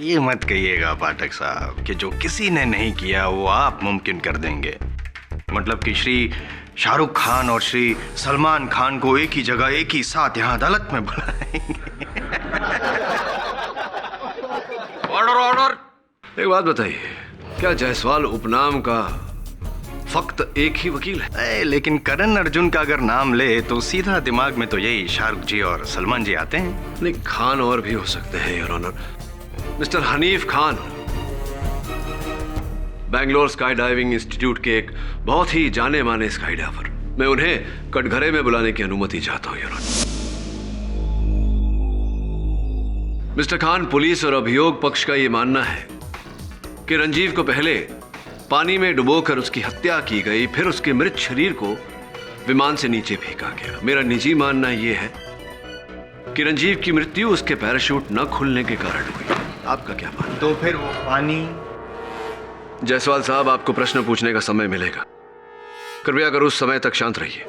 ये मत कहिएगा पाठक साहब कि जो किसी ने नहीं किया वो आप मुमकिन कर देंगे। मतलब कि श्री शाहरुख खान और श्री सलमान खान को एक ही जगह एक ही साथ यहाँ अदालत में बुलाएंगे। Order order. एक बात बताइए, क्या जायसवाल उपनाम का फक्त एक ही वकील है? लेकिन करण अर्जुन का अगर नाम ले तो सीधा दिमाग में तो यही शाहरुख जी और सलमान जी आते हैं। नहीं, खान और भी हो सकते हैं your honour. Mister Hanif Khan Bangalore sky diving institute के एक बहुत ही जाने माने स्काई डाइवर। मैं उन्हें कटघरे में बुलाने की अनुमति चाहता हूं your honour. Mister Khan, police और अभियोग पक्ष का यह मानना है कि रंजीव को पहले पानी में डुबोकर उसकी हत्या की गई, फिर उसके मृत शरीर को विमान से नीचे फेंका गया। मेरा निजी मानना यह है कि रंजीव की मृत्यु उसके पैराशूट न खुलने के कारण हुई। आपका क्या मानना? तो फिर वो पानी? जायसवाल साहब, आपको प्रश्न पूछने का समय मिलेगा, कृपया कर उस समय तक शांत रहिए।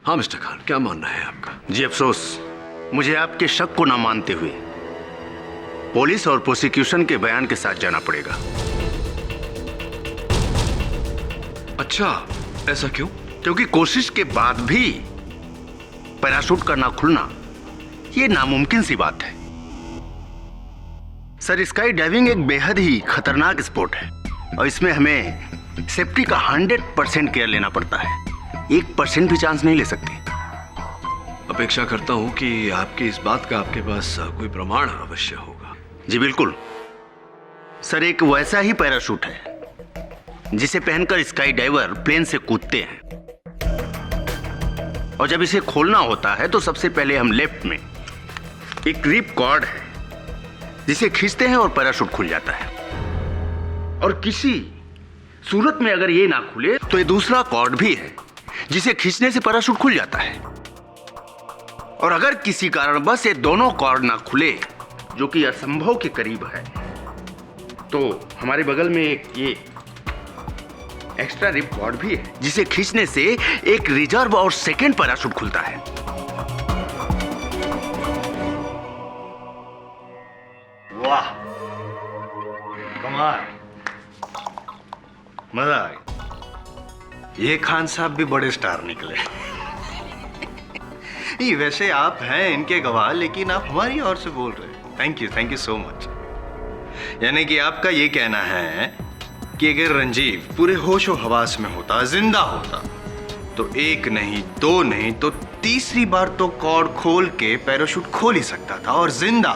हाँ मिस्टर खान, क्या मानना है आपका? जी अफसोस, मुझे आपके शक को ना मानते हुए पुलिस और प्रोसिक्यूशन के बयान के साथ जाना पड़ेगा। अच्छा, ऐसा क्यों? क्योंकि कोशिश के बाद भी पैराशूट का ना खुलना ये नामुमकिन सी बात है। सर, स्काई डाइविंग एक बेहद ही खतरनाक स्पोर्ट है और इसमें हमें सेफ्टी का 100% केयर लेना पड़ता है। 1% भी चांस नहीं ले सकते। अपेक्षा करता हूं कि आपकी इस बात का आपके पास कोई प्रमाण अवश्य होगा। जी बिल्कुल सर, एक वैसा ही पैराशूट है जिसे पहनकर स्काई डाइवर प्लेन से कूदते हैं और जब इसे खोलना होता है तो सबसे पहले हम लेफ्ट में एक रिप कॉर्ड है जिसे खींचते हैं और पैराशूट खुल जाता है। और किसी सूरत में अगर ये ना खुले तो ये दूसरा कॉर्ड भी है जिसे खींचने से पैराशूट खुल जाता है। और अगर किसी कारणवश ये दोनों कॉर्ड ना खुले, जो कि असंभव के करीब है, तो हमारे बगल में एक ये एक्स्ट्रा रिप कॉर्ड भी है जिसे खींचने से एक रिजर्व और सेकेंड पैराशूट खुलता है। वाह, कमाल, मजा आ गया। ये खान साहब भी बड़े स्टार निकले। नहीं, वैसे आप हैं इनके गवाह, लेकिन आप हमारी ओर से बोल रहे हैं। Thank you so much. यानी कि आपका ये कहना है कि अगर रंजीव पूरे होशो हवास में होता, जिंदा होता, तो एक नहीं, दो नहीं, तो तीसरी बार तो कॉर्ड खोल के पैराशूट खोल ही सकता था और जिंदा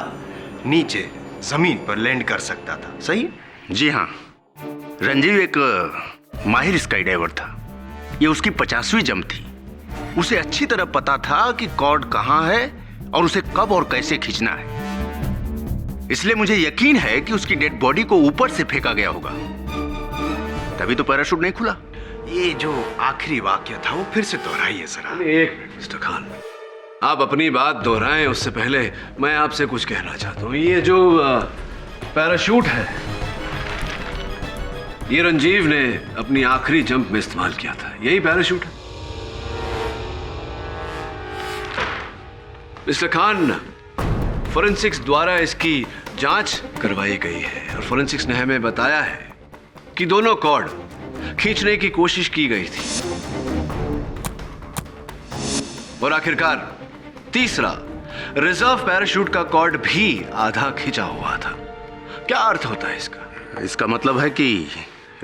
नीचे जमीन पर लैंड कर सकता था। सही? जी हाँ, रंजीव एक माहिर स्काई डाइवर था। ये उसकी 50वीं जंप थी। उसे अच्छी तरह पता था कि कॉर्ड कहाँ है और उसे कब और कैसे खींचना है। इसलिए मुझे यकीन है कि उसकी डेड बॉडी को ऊपर से फेंका गया होगा, तभी तो पैराशूट नहीं खुला। ये जो आखिरी वाक्य था वो फिर से दोहराइए जरा। एक मिनट मिस्टर खान, आप अपनी बात दोहराएं उससे पहले मैं आपसे कुछ कहना चाहता हूँ। ये जो पैराशूट है, ये रंजीव ने अपनी आखिरी जंप में इस्तेमाल किया था। यही पैराशूट है। मिस्टर खान, फोरेंसिक्स द्वारा इसकी जांच करवाई गई है और फोरेंसिक्स ने हमें बताया है कि दोनों कॉर्ड खींचने की कोशिश की गई थी, और आखिरकार तीसरा, रिजर्व पैराशूट का कॉर्ड भी आधा खिंचा हुआ था। क्या अर्थ होता है इसका? इसका मतलब है कि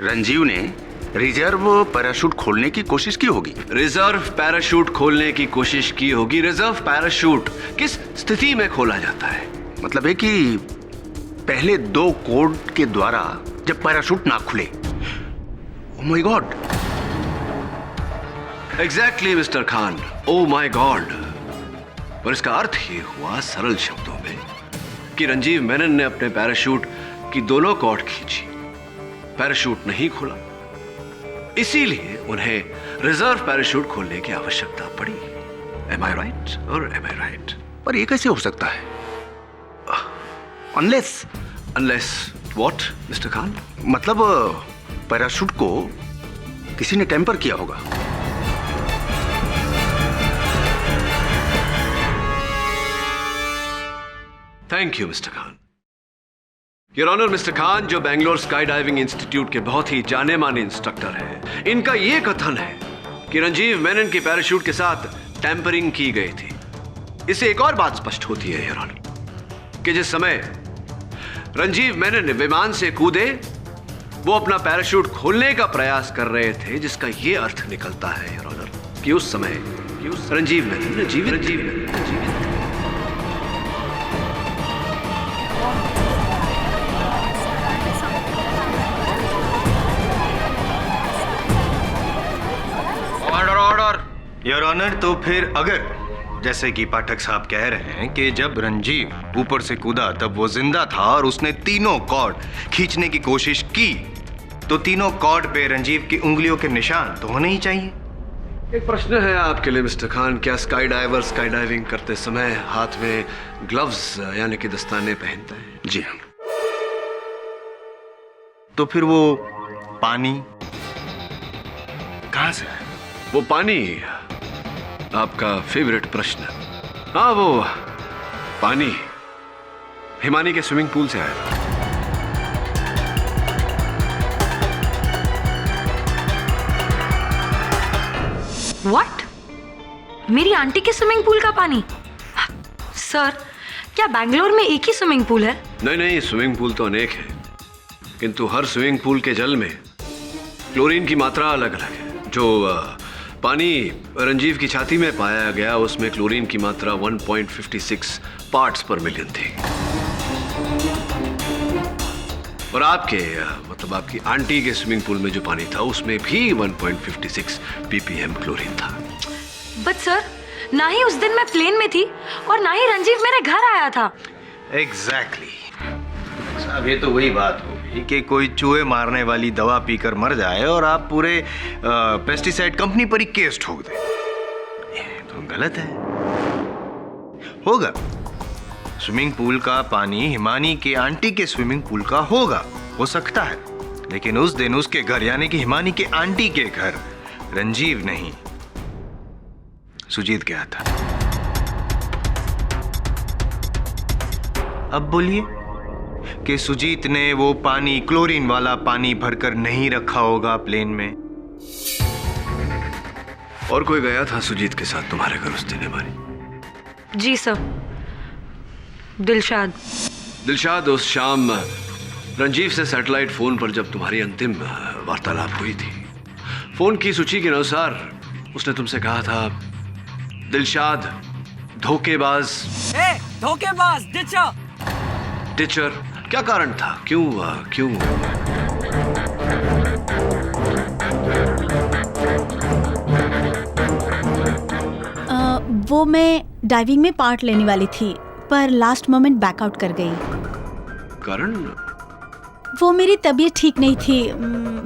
रंजीव ने रिजर्व पैराशूट खोलने की कोशिश की होगी। रिजर्व पैराशूट खोलने की कोशिश की होगी। रिजर्व पैराशूट किस स्थिति में खोला जाता है? मतलब है कि पहले 2 कोड के द्वारा जब पैराशूट ना खुले। Oh my God. Exactly mister Khan, oh my God. और इसका अर्थ ये हुआ सरल शब्दों में कि रंजीव मेनन ने अपने पैराशूट की दोनों कॉर्ड खींची, पैराशूट नहीं खुला, इसीलिए उन्हें रिजर्व पैराशूट खोलने की आवश्यकता पड़ी। Am I right or am I right? पर ये कैसे हो सकता है? Unless what, mister Khan? मतलब पैराशूट को किसी ने टेम्पर किया होगा। Thank you mister Khan. Your honour mister Khan, जो बेंगलोर स्काई डाइविंग इंस्टीट्यूट के बहुत ही जाने माने इंस्ट्रक्टर हैं, इनका यह कथन है कि रंजीव मेनन की पैराशूट के साथ टैंपरिंग की गई थी। इससे एक और बात स्पष्ट होती है योर ऑनर कि जिस समय रंजीव मेनन विमान से कूदे, वो अपना पैराशूट खोलने का प्रयास कर रहे थे, जिसका यह अर्थ निकलता है योर ऑनर कि उस समय रंजीव मेनन जीवित योर ऑनर, तो फिर अगर जैसे कि पाठक साहब कह रहे हैं कि जब रंजीव ऊपर से कूदा तब वो जिंदा था और उसने तीनों कॉर्ड खींचने की कोशिश की, तो तीनों कॉर्ड पे रंजीव की उंगलियों के निशान तो होने ही चाहिए। एक प्रश्न है आपके लिए मिस्टर खान, क्या स्काई डाइवर स्काई डाइविंग करते समय हाथ में ग्लव्स यानी कि दस्ताने पहनते हैं? जी हाँ। तो फिर वो पानी कहां से है? वो पानी, आपका फेवरेट प्रश्न। हाँ, वो पानी हिमानी के स्विमिंग पूल से आया था। व्हाट? मेरी आंटी के स्विमिंग पूल का पानी? सर, क्या बैंगलोर में एक ही स्विमिंग पूल है? नहीं, स्विमिंग पूल तो अनेक है, किंतु हर स्विमिंग पूल के जल में क्लोरीन की मात्रा अलग अलग है। जो पानी रंजीव की छाती में पाया गया, उसमें क्लोरीन की मात्रा 1.56 पार्ट्स पर मिलियन थी। और मतलब आपकी आंटी के स्विमिंग पूल में जो पानी था, उसमें भी 1.56 ppm क्लोरीन था। बट सर, ना ही उस दिन मैं प्लेन में थी और ना ही रंजीव मेरे घर आया था। एग्जैक्टली साहब, ये तो वही बात होगी कि कोई चूहे मारने वाली दवा पीकर मर जाए और आप पूरे पेस्टिसाइड कंपनी पर ही केस ठोक दें। ये तो गलत है। होगा, स्विमिंग पूल का पानी हिमानी के आंटी के स्विमिंग पूल का होगा, हो सकता है, लेकिन उस दिन उसके घर यानी कि हिमानी के आंटी के घर रंजीव नहीं, सुजीत गया था। अब बोलिए कि सुजीत ने वो पानी, क्लोरीन वाला पानी भरकर नहीं रखा होगा प्लेन में। और कोई गया था सुजीत के साथ तुम्हारे घर उस दिन हिमानी? जी सर, दिलशाद उस शाम रंजीव से सैटेलाइट फोन पर जब तुम्हारी अंतिम वार्तालाप हुई थी, फोन की सूची के अनुसार उसने तुमसे कहा था, दिलशाद धोखेबाज। धोखेबाज टीचर, क्या कारण था? क्यों? वो मैं डाइविंग में पार्ट लेने वाली थी, पर लास्ट मोमेंट बैकआउट कर गई। कारण? वो मेरी तबीयत ठीक नहीं थी,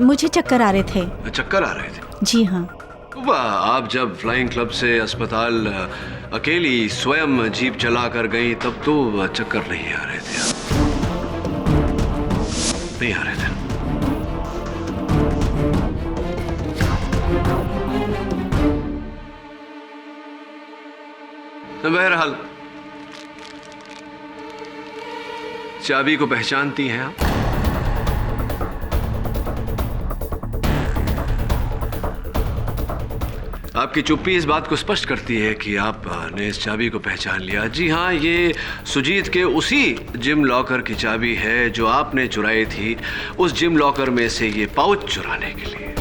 मुझे चक्कर आ रहे थे। चक्कर आ रहे थे? जी हाँ। वाह, आप जब फ्लाइंग क्लब से अस्पताल अकेली स्वयं जीप चला कर गई, तब तो चक्कर नहीं आ रहे थे। नहीं आ रहे थे। बहरहाल, चाबी को पहचानती हैं आप? आपकी चुप्पी इस बात को स्पष्ट करती है कि आपने इस चाबी को पहचान लिया। जी हाँ, ये सुजीत के उसी जिम लॉकर की चाबी है जो आपने चुराई थी, उस जिम लॉकर में से ये पाउच चुराने के लिए।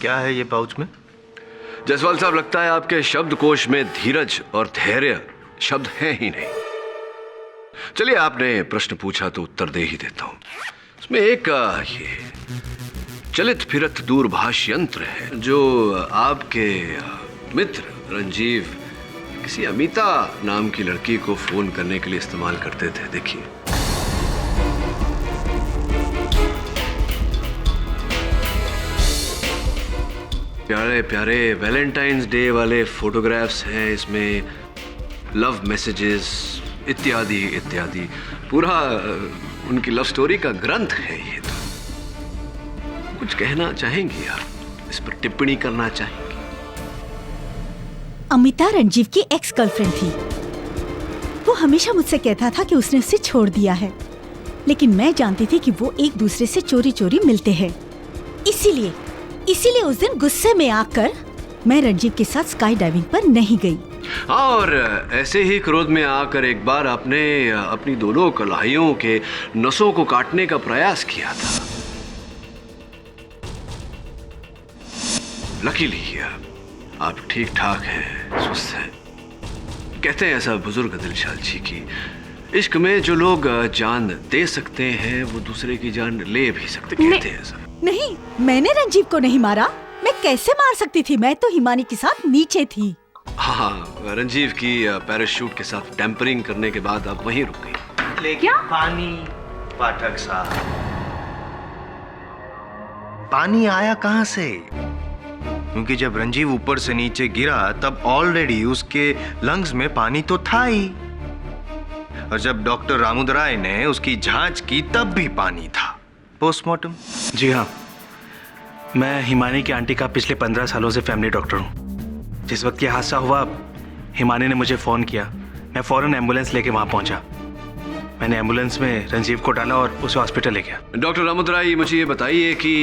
क्या है ये पाउच में? जायसवाल साहब, लगता है आपके शब्दकोश में धीरज और धैर्य शब्द हैं ही नहीं। चलिए, आपने प्रश्न पूछा तो उत्तर दे ही देता हूं। इसमें एक ये चलित फिरत दूरभाष यंत्र है जो आपके मित्र रंजीव किसी अमिता नाम की लड़की को फोन करने के लिए इस्तेमाल करते थे। देखिए, प्यारे प्यारे वैलेंटाइंस डे वाले फोटोग्राफ्स हैं इसमें, लव मैसेजेस इत्यादि इत्यादि। पूरा उनकी लव स्टोरी का ग्रंथ है ये। तो कुछ कहना चाहेंगी आप, इस पर टिप्पणी करना चाहेंगी? अमिता रंजीव की एक्स गर्लफ्रेंड थी। वो हमेशा मुझसे कहता था कि उसने उसे छोड़ दिया है, लेकिन मैं जानती थी कि वो एक दूसरे से चोरी चोरी मिलते हैं। इसीलिए उस दिन गुस्से में आकर मैं रंजीव के साथ स्काई डाइविंग पर नहीं गई। और ऐसे ही क्रोध में आकर एक बार आपने अपनी दोनों कलाइयों के नसों को काटने का प्रयास किया था। लकीली आप ठीक ठाक हैं, स्वस्थ हैं। कहते हैं ऐसा बुजुर्ग दिलशाद जी की इश्क में जो लोग जान दे सकते हैं वो दूसरे की जान ले भी सकते। कहते हैं ऐसा। नहीं, मैंने रंजीव को नहीं मारा। मैं कैसे मार सकती थी? मैं तो हिमानी के साथ नीचे थी। हाँ, रंजीव की पैराशूट के साथ टेम्परिंग करने के बाद आप वहीं रुक गई। लेकिन पानी, पाठक साहब, पानी आया कहां से? क्योंकि जब रंजीव ऊपर से नीचे गिरा तब ऑलरेडी उसके लंग्स में पानी तो था ही, और जब डॉक्टर रामुदराय ने उसकी जांच की तब भी पानी था। पोस्टमार्टम? जी हाँ, मैं हिमानी की आंटी का पिछले 15 सालों से फैमिली डॉक्टर हूँ। जिस वक्त ये हादसा हुआ, हिमानी ने मुझे फ़ोन किया। मैं फ़ौरन एम्बुलेंस लेके वहाँ पहुँचा। मैंने एम्बुलेंस में रंजीव को डाला और उसे हॉस्पिटल ले गया। डॉक्टर रामुदराय, मुझे ये बताइए कि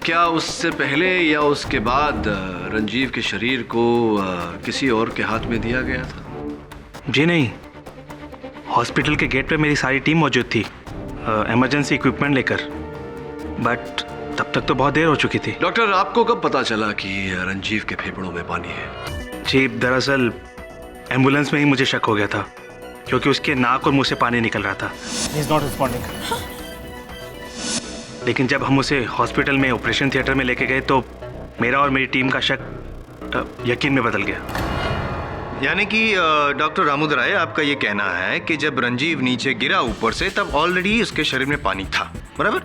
क्या उससे पहले या उसके बाद रंजीव के शरीर को किसी और के हाथ में दिया गया था? जी नहीं, हॉस्पिटल के गेट पे मेरी सारी टीम मौजूद थी, इमरजेंसी इक्विपमेंट लेकर, बट तब तक तो बहुत देर हो चुकी थी। डॉक्टर, आपको कब पता चला कि रंजीव के फेफड़ों में पानी है? जी, दरअसल एम्बुलेंस में ही मुझे शक हो गया था, क्योंकि उसके नाक और मुंह से पानी निकल रहा था। He is not responding. लेकिन जब हम उसे हॉस्पिटल में ऑपरेशन थिएटर में लेके गए तो मेरा और मेरी टीम का शक यकीन में बदल गया। यानी कि डॉक्टर रामुदराय, आपका ये कहना है कि जब रंजीव नीचे गिरा ऊपर से तब ऑलरेडी उसके शरीर में पानी था, बराबर?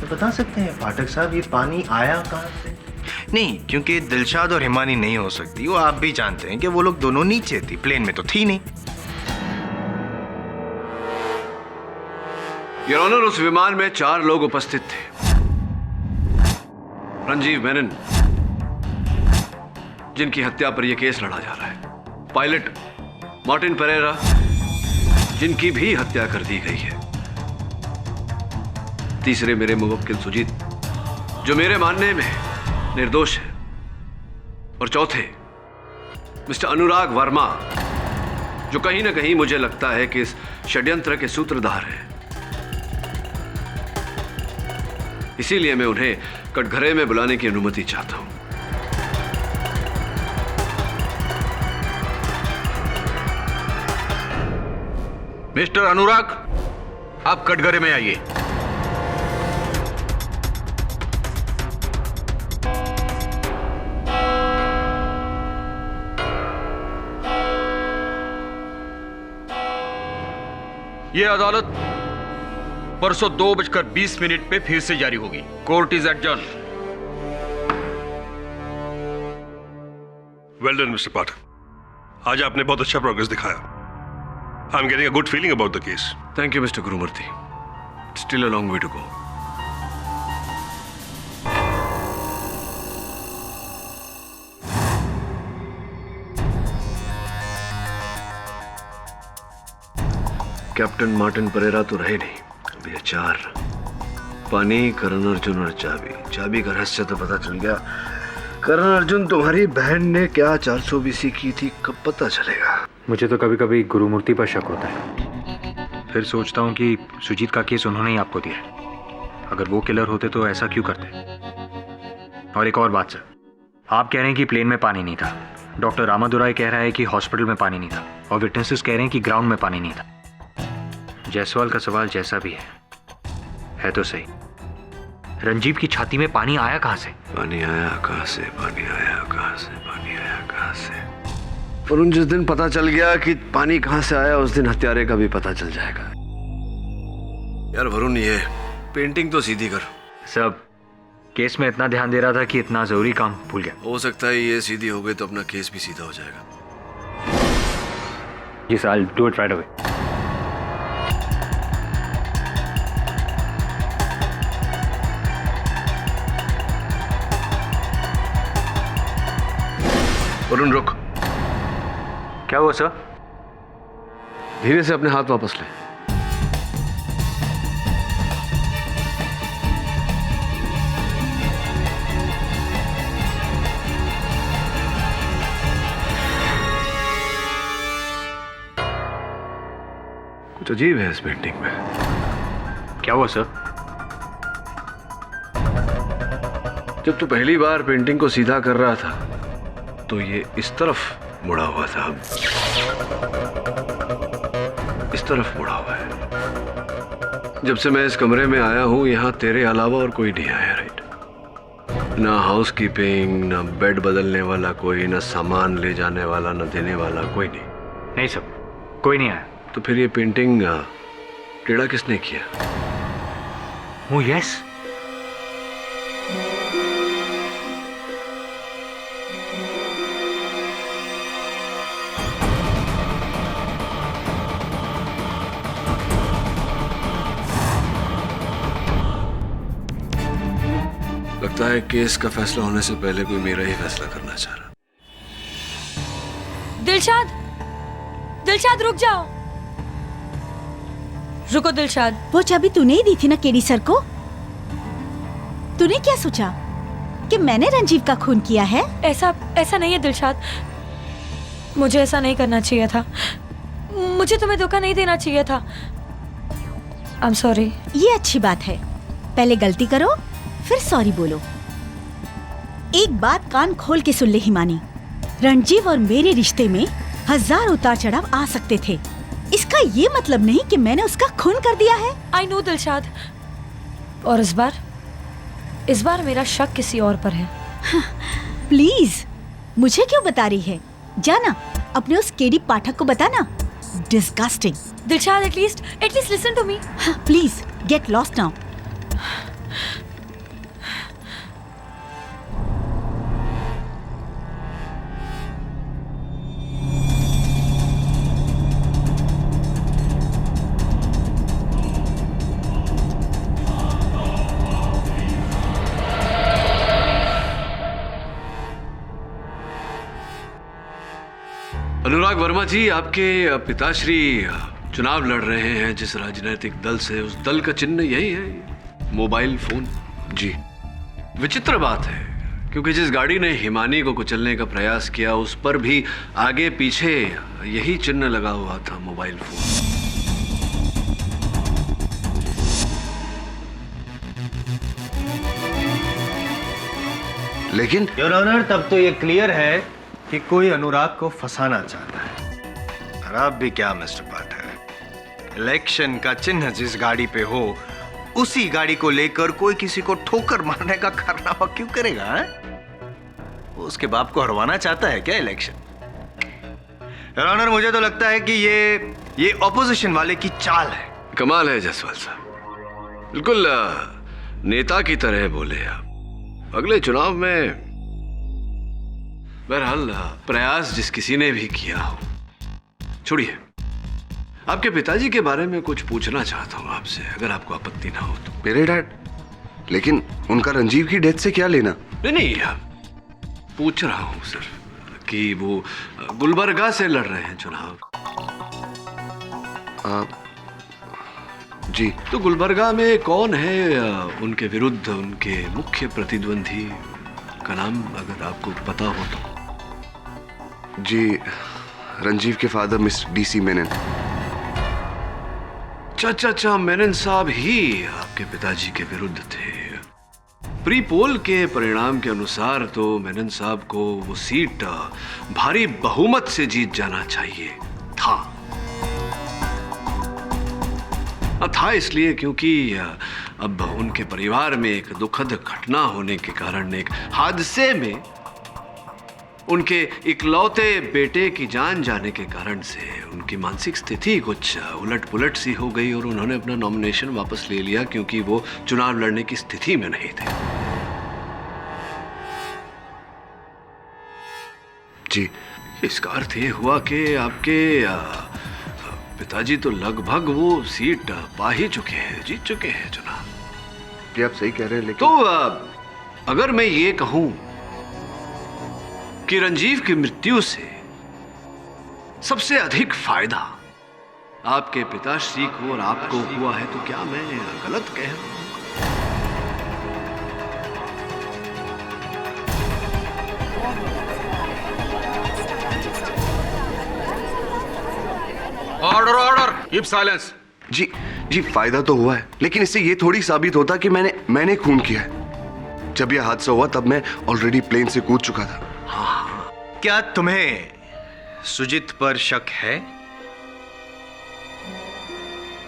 तो बता सकते हैं पाठक साहब, ये पानी आया कहाँ से? नहीं, क्योंकि दिलशाद और हिमानी नहीं हो सकती। वो आप भी जानते हैं कि वो लोग दोनों नीचे थी, प्लेन में तो थी नहीं। योर ऑनर, उस विमान में 4 लोग उपस्थित थे। रंजीव मेनन, जिनकी हत्या पर यह केस लड़ा जा रहा है। पायलट मार्टिन परेरा, जिनकी भी हत्या कर दी गई है। तीसरे मेरे मुवक्किल सुजीत, जो मेरे मानने में निर्दोष है। और चौथे मिस्टर अनुराग वर्मा, जो कहीं ना कहीं मुझे लगता है कि इस षड्यंत्र के सूत्रधार हैं। इसीलिए मैं उन्हें कटघरे में बुलाने की अनुमति चाहता हूं। मिस्टर अनुराग, आप कटघरे में आइए। यह अदालत परसों 2:20 पे फिर से जारी होगी। Court is adjourn. Well done mister Pathak, आज आपने बहुत अच्छा प्रोग्रेस दिखाया। I am getting a good feeling about the case. Thank you mister Gurumurthy. Still a long way to go. Captain Martin Pereira तो रहे नहीं, ये 4 पानी, करण अर्जुन और चाबी। चाबी का रहस्य तो पता चल गया। करण अर्जुन तुम्हारी बहन ने क्या 420 की थी, कब पता चलेगा? मुझे तो कभी कभी गुरुमूर्ति पर शक होता है। फिर सोचता हूँ कि सुजीत का केस उन्होंने ही आपको दिया है। अगर वो किलर होते तो ऐसा क्यों करते? और एक और बात सर, आप कह रहे हैं कि प्लेन में पानी नहीं था, डॉक्टर रामादुराई कह रहा है कि हॉस्पिटल में पानी नहीं था, और विटनेसेस कह रहे हैं कि ग्राउंड में पानी नहीं था। जायसवाल का सवाल जैसा भी है तो सही, रंजीव की छाती में पानी आया कहाँ से? पानी आया कहाँ से? पानी आया कहाँ से? पानी आया कहाँ से? वरुण, जिस दिन पता चल गया कि पानी कहाँ से आया, उस दिन हत्यारे का भी पता चल जाएगा। यार वरुण, ये पेंटिंग तो सीधी कर। सब केस में इतना ध्यान दे रहा था कि इतना जरूरी काम भूल गया। हो सकता है ये सीधी हो गई तो अपना केस भी सीधा हो जाएगा। जी sir, I'll do it right away. Varun रुक। क्या हुआ सर? धीरे से अपने हाथ वापस ले। कुछ अजीब है इस पेंटिंग में। क्या हुआ सर? जब तू पहली बार पेंटिंग को सीधा कर रहा था तो ये इस तरफ मुड़ा हुआ था, इस तरफ मुड़ा हुआ है। जब से मैं इस कमरे में आया हूं, यहां तेरे अलावा और कोई नहीं आया, राइट? ना हाउसकीपिंग, ना बेड बदलने वाला कोई, ना सामान ले जाने वाला, ना देने वाला कोई नहीं। नहीं सर, कोई नहीं आया। तो फिर ये पेंटिंग टेढ़ा किसने किया? वो यस। लगता है केस का फैसला होने से पहले कोई मेरा ही फैसला करना चाह रहा। दिलशाद, दिलशाद रुक जाओ। रुको दिलशाद। वो चाबी तूने ही दी थी ना केडी सर को? तूने क्या सोचा कि मैंने रंजीव का खून किया है? ऐसा नहीं है दिलशाद, मुझे ऐसा नहीं करना चाहिए था। मुझे तुम्हें धोखा नहीं देना चाहिए था। आई एम सॉरी। ये अच्छी बात है, पहले गलती करो फिर सॉरी बोलो। एक बात कान खोल के सुन ले हिमानी, रणजीव और मेरे रिश्ते में 1000 उतार चढ़ाव आ सकते थे, इसका ये मतलब नहीं कि मैंने उसका खून कर दिया है। आई नो दिलशाद, और इस बार मेरा शक किसी और पर है। प्लीज मुझे क्यों बता रही है? जाना अपने उस केडी पाठक को बताना। Disgusting. Dilshad, at least listen to me. Please get lost now. Anurag Verma ji, आपके पिताश्री चुनाव लड़ रहे हैं जिस राजनीतिक दल से, उस दल का चिन्ह यही है, मोबाइल फोन। जी, विचित्र बात है क्योंकि जिस गाड़ी ने हिमानी को कुचलने का प्रयास किया उस पर भी आगे पीछे यही चिन्ह लगा हुआ था, मोबाइल फोन। लेकिन योर ऑनर, तब तो ये क्लियर है कि कोई अनुराग को फंसाना चाहता है। और आप भी क्या मिस्टर पाठक, इलेक्शन का चिन्ह जिस गाड़ी पे हो उसी गाड़ी को लेकर कोई किसी को ठोकर मारने का कारनामा क्यों करेगा? वो उसके बाप को हरवाना चाहता है क्या इलेक्शन? योर ऑनर, मुझे तो लगता है कि ये ऑपोजिशन वाले की चाल है। कमाल है जायसवाल साहब, बिल्कुल नेता की तरह बोले आप। अगले चुनाव में बहरहाल प्रयास जिस किसी ने भी किया हो, छोड़िए, आपके पिताजी के बारे में कुछ पूछना चाहता हूं आपसे, अगर आपको आपत्ति ना हो तो। मेरे डैड? लेकिन उनका रंजीव की डेथ से क्या लेना? नहीं, पूछ रहा हूं सिर्फ कि वो गुलबर्गा से लड़ रहे हैं चुनाव। जी। तो गुलबर्गा में कौन है उनके विरुद्ध उनके मुख्य प्रतिद्वंदी का नाम अगर आपको पता हो तो? जी, रंजीव के फादर मिस्टर डीसी मेनन। अच्छा, मेनन साहब ही आपके पिताजी के विरुद्ध थे। प्री पोल के परिणाम के अनुसार तो मेनन साहब को वो सीट भारी बहुमत से जीत जाना चाहिए था इसलिए क्योंकि अब उनके परिवार में एक दुखद घटना होने के कारण, एक हादसे में उनके इकलौते बेटे की जान जाने के कारण से उनकी मानसिक स्थिति कुछ उलट पुलट सी हो गई और उन्होंने अपना नॉमिनेशन वापस ले लिया क्योंकि वो चुनाव लड़ने की स्थिति में नहीं थे। जी। इसका अर्थ ये हुआ कि आपके पिताजी तो लगभग वो सीट पा ही चुके हैं, जीत चुके हैं चुनाव। ये आप सही कह रहे हैं, लेकिन तो अगर मैं ये कहूं कि रंजीव की मृत्यु से सबसे अधिक फायदा आपके पिताश्री को और आपको हुआ है, तो क्या मैं गलत कह रहा हूं? Order, keep silence. जी, फायदा तो हुआ है, लेकिन इससे ये थोड़ी साबित होता कि मैंने खून किया है। जब यह हादसा हुआ तब मैं ऑलरेडी प्लेन से कूद चुका था। क्या तुम्हें सुजीत पर शक है?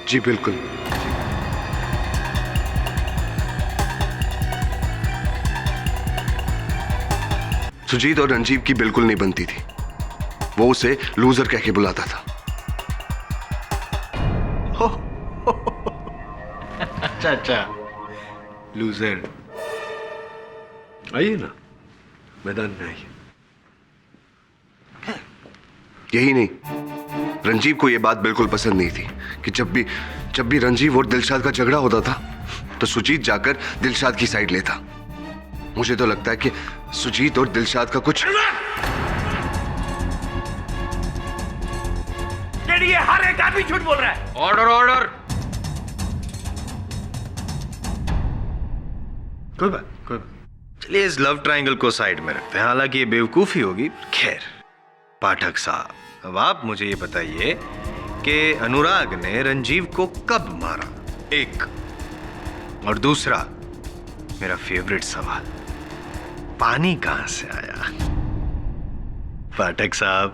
जी बिल्कुल। सुजीत और रंजीव की बिल्कुल नहीं बनती थी। वो उसे लूजर कह के बुलाता था। अच्छा, लूजर। आइए ना, मैदान में आइए। यही नहीं, रंजीव को यह बात बिल्कुल पसंद नहीं थी कि जब भी रंजीव और दिलशाद का झगड़ा होता था तो सुजीत जाकर दिलशाद की साइड लेता। मुझे तो लगता है कि सुजीत और दिलशाद का कुछ ये हर एक आदमी झूठ बोल रहा है। ऑर्डर। कोई बात। चलिए इस लव ट्रायंगल को साइड में रखते हैं, हालांकि ये बेवकूफी होगी। खैर पाठक साहब, अब आप मुझे ये बताइए कि अनुराग ने रंजीव को कब मारा? एक, और दूसरा मेरा फेवरेट सवाल, पानी कहां से आया? पाठक साहब,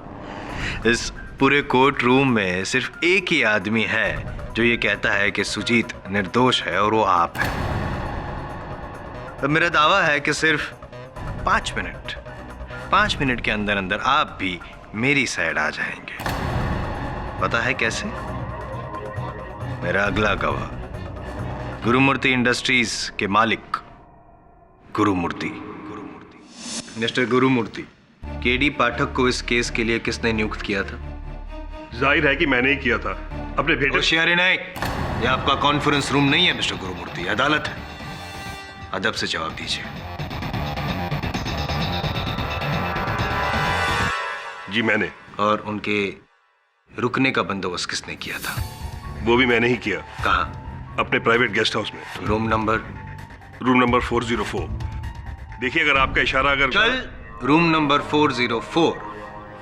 इस पूरे कोर्ट रूम में सिर्फ एक ही आदमी है जो ये कहता है कि सुजीत निर्दोष है, और वो आप हैं। अब मेरा दावा है कि सिर्फ 5 मिनट के अंदर अंदर आप भी मेरी साइड आ जाएंगे। पता है कैसे? मेरा अगला गवाह गुरुमूर्ति इंडस्ट्रीज के मालिक गुरुमूर्ति। मिस्टर गुरुमूर्ति, केडी पाठक को इस केस के लिए किसने नियुक्त किया था? जाहिर है कि मैंने ही किया था, अपने बेटे। होशियारी नहीं, ये आपका कॉन्फ्रेंस रूम नहीं है मिस्टर गुरुमूर्ति, अदालत है। अदब से जवाब दीजिए। जी मैंने। और उनके रुकने का बंदोबस्त किसने किया था? वो भी मैंने ही किया। कहाँ? अपने प्राइवेट गेस्ट हाउस में। Room number 404। देखिए, अगर आपका इशारा कल रूम नंबर 404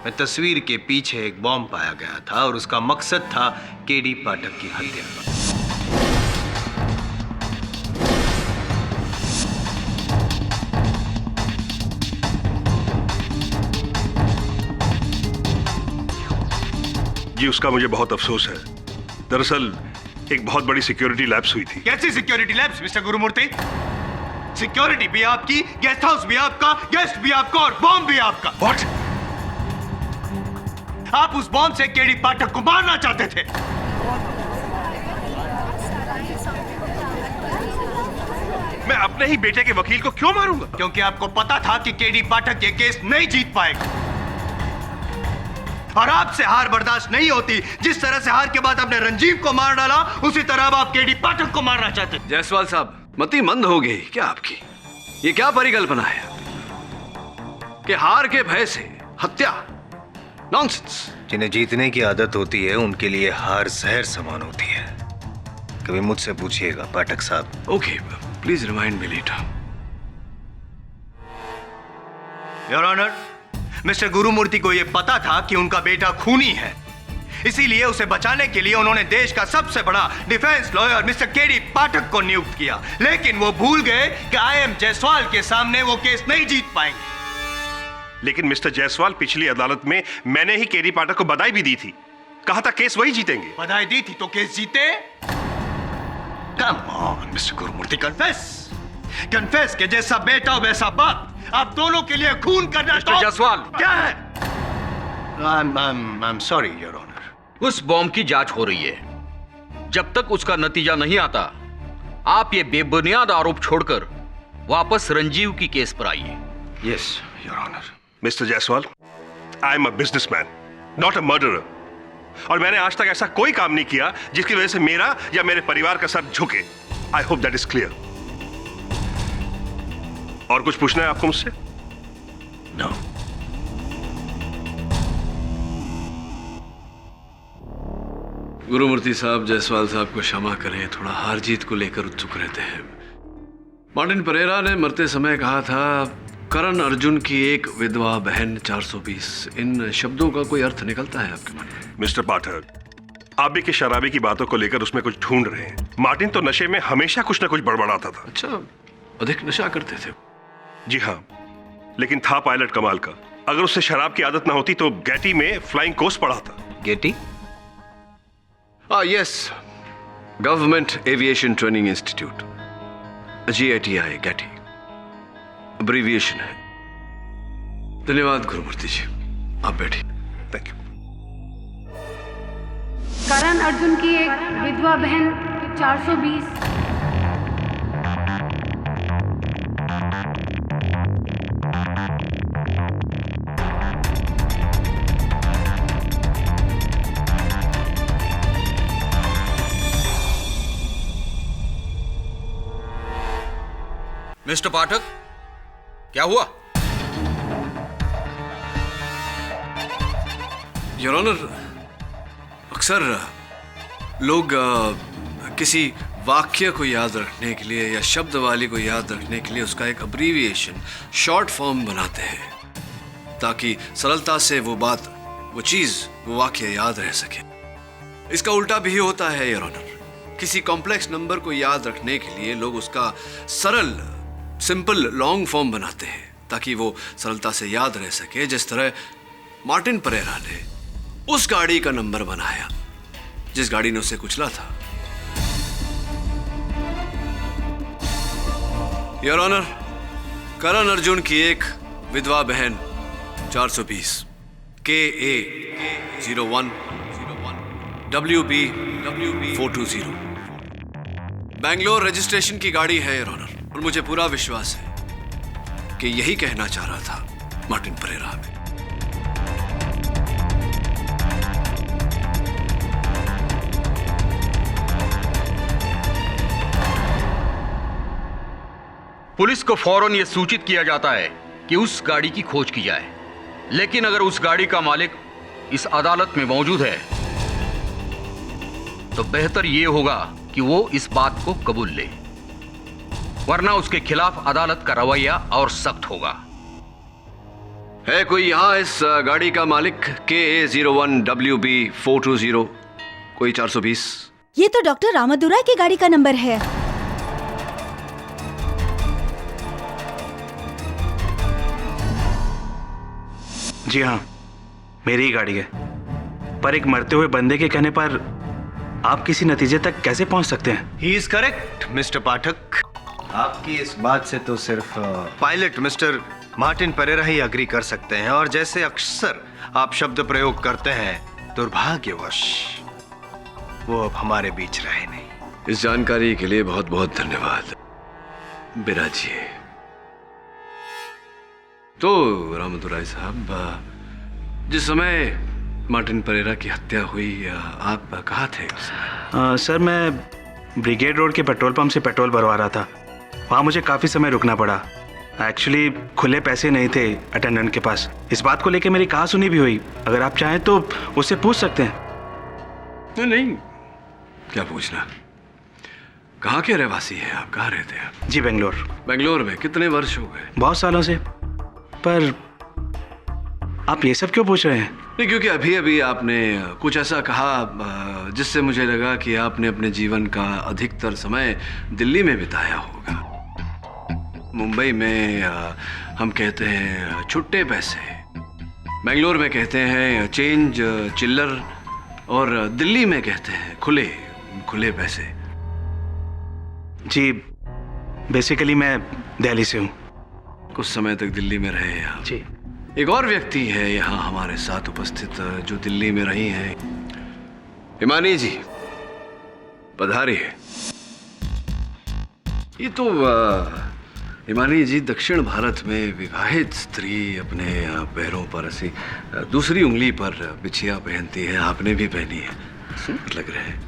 में तस्वीर के पीछे एक बॉम्ब पाया गया था और उसका मकसद था केडी पाठक की हत्या। जी, उसका मुझे बहुत अफसोस है। दरअसल एक बहुत बड़ी सिक्योरिटी लैप्स हुई थी। कैसी security lapse mister Gurumurthy? Security भी आपकी, गेस्ट हाउस भी आपका, गेस्ट भी आपका और बॉम्ब भी आपका। What? आप उस बॉम्ब से केडी पाठक को मारना चाहते थे। मैं अपने ही बेटे के वकील को क्यों मारूंगा? क्योंकि आपको पता था कि केडी पाठक ये केस नहीं जीत पाएगा और आपसे हार बर्दाश्त नहीं होती। जिस तरह से हार के बाद आपने रंजीव को मार डाला, उसी तरह अब आप केडी पाठक को मारना चाहते। जायसवाल साहब, मति मंद हो गई क्या आपकी? ये क्या परिकल्पना है कि हार के भय से हत्या? नॉनसेंस। जिन्हें जीतने की आदत होती है उनके लिए हार जहर समान होती है। कभी मुझसे पूछिएगा पाठक साहब। Okay, please remind me later. Your honour, mister Gurumurthy को यह पता था कि उनका बेटा खूनी है, इसीलिए उसे बचाने के लिए उन्होंने देश का सबसे बड़ा defence lawyer mister KD Pathak को नियुक्त किया। लेकिन वो भूल गए कि आई.एम. जायसवाल के सामने वो केस नहीं जीत पाएंगे। लेकिन मिस्टर जायसवाल, पिछली अदालत में मैंने ही केडी पाठक को बधाई भी दी थी, कहा था केस वही जीतेंगे। बधाई दी थी तो केस जीते? Come on mister Gurumurthy, confess के जैसा बेटा वैसा बाप, आप दोनों के लिए खून करना। मिस्टर जायसवाल, क्या है? I'm sorry, Your Honor. उस बॉम्ब की जांच हो रही है। जब तक उसका नतीजा नहीं आता, आप ये बेबुनियाद आरोप छोड़कर वापस रंजीव की केस पर आइए। Yes, Your Honor. Mister Jaiswal, I am a businessman, not a murderer, और मैंने आज तक ऐसा कोई काम नहीं किया जिसकी वजह से मेरा या मेरे परिवार का सर झुके। I hope that is clear. और कुछ पूछना है आपको मुझसे? नो। गुरुमूर्ति साहब, जायसवाल साहब को क्षमा करें, थोड़ा हार जीत को लेकर उत्सुक रहते हैं। मार्टिन परेरा ने मरते समय कहा था, करण अर्जुन की एक विधवा बहन 420। इन शब्दों का कोई अर्थ निकलता है आपके मन में? मिस्टर पाठक, आप भी कि शराबी की बातों को लेकर उसमें कुछ ढूंढ रहे हैं। मार्टिन तो नशे में हमेशा कुछ ना कुछ बड़बड़ाता था। अच्छा, अधिक नशा करते थे? जी हाँ, लेकिन था पायलट कमाल का। अगर उससे शराब की आदत ना होती तो गैटी में फ्लाइंग कोर्स पढ़ा था। GATI? Yes, government aviation training institute, GATI, GATI abbreviation है। धन्यवाद गुरुमूर्ति जी, आप बैठिए। Thank you. करण अर्जुन की एक विधवा बहन 420। मिस्टर पाठक, क्या हुआ? योर ऑनर, अक्सर लोग किसी वाक्य को याद रखने के लिए या शब्दवाली को याद रखने के लिए उसका एक अब्रीविएशन, शॉर्ट फॉर्म बनाते हैं ताकि सरलता से वो बात, वो चीज, वो वाक्य याद रह सके। इसका उल्टा भी होता है योर ऑनर। किसी कॉम्प्लेक्स नंबर को याद रखने के लिए लोग उसका सरल, सिंपल लॉन्ग फॉर्म बनाते हैं ताकि वो सरलता से याद रह सके। जिस तरह मार्टिन परेरा ने उस गाड़ी का नंबर बनाया जिस गाड़ी ने उसे कुचला था। योर ऑनर, करण अर्जुन की एक विधवा बहन 420, KA 01 WB 420, बैंगलोर रजिस्ट्रेशन की गाड़ी है योर ऑनर। और मुझे पूरा विश्वास है कि यही कहना चाह रहा था मार्टिन परेरा हमें। पुलिस को फौरन यह सूचित किया जाता है कि उस गाड़ी की खोज की जाए, लेकिन अगर उस गाड़ी का मालिक इस अदालत में मौजूद है तो बेहतर यह होगा कि वो इस बात को कबूल ले, वरना उसके खिलाफ अदालत का रवैया और सख्त होगा। है कोई यहाँ इस गाड़ी का मालिक? KA 01 WB 420, कोई 420? ये तो डॉक्टर रामादुराई की गाड़ी का नंबर है। जी हाँ, मेरी ही गाड़ी है, पर एक मरते हुए बंदे के कहने पर आप किसी नतीजे तक कैसे पहुंच सकते हैं? ही इज करेक्ट मिस्टर पाठक। आपकी इस बात से तो सिर्फ पायलट मिस्टर मार्टिन परेरा ही अग्री कर सकते हैं, और जैसे अक्सर आप शब्द प्रयोग करते हैं, दुर्भाग्यवश वो अब हमारे बीच रहे नहीं। इस जानकारी के लिए बहुत बहुत धन्यवाद बिराजिए। तो रामादुराई साहब, जिस समय मार्टिन परेरा की हत्या हुई आप कहाँ थे उस समय? सर, मैं ब्रिगेड रोड के पेट्रोल पंप से पेट्रोल भरवा रहा था। वहाँ मुझे काफ़ी समय रुकना पड़ा। एक्चुअली खुले पैसे नहीं थे अटेंडेंट के पास। इस बात को लेके मेरी कहासुनी भी हुई। अगर आप चाहें तो उससे पूछ सकते हैं। नहीं, क्या पूछना। कहाँ के रहवासी हैं आप? कहाँ रहते हैं? जी बेंगलोर। बेंगलोर में कितने वर्ष हो गए? बहुत सालों से। पर आप ये सब क्यों पूछ रहे हैं? नहीं, क्योंकि अभी अभी आपने कुछ ऐसा कहा जिससे मुझे लगा कि आपने अपने जीवन का अधिकतर समय दिल्ली में बिताया होगा। मुंबई में हम कहते हैं छुट्टे पैसे, बेंगलोर में कहते हैं चेंज चिल्लर, और दिल्ली में कहते हैं खुले खुले पैसे। जी बेसिकली मैं दिल्ली से हूँ। कुछ समय तक दिल्ली में रहे हैं आप? जी। एक और व्यक्ति है यहाँ हमारे साथ उपस्थित जो दिल्ली में रही हैं। हिमानी जी, पधारिए। ये तो हिमानी जी दक्षिण भारत में विवाहित स्त्री अपने पैरों पर ऐसी दूसरी उंगली पर बिछिया पहनती है। आपने भी पहनी है, सूट लग रहे हैं।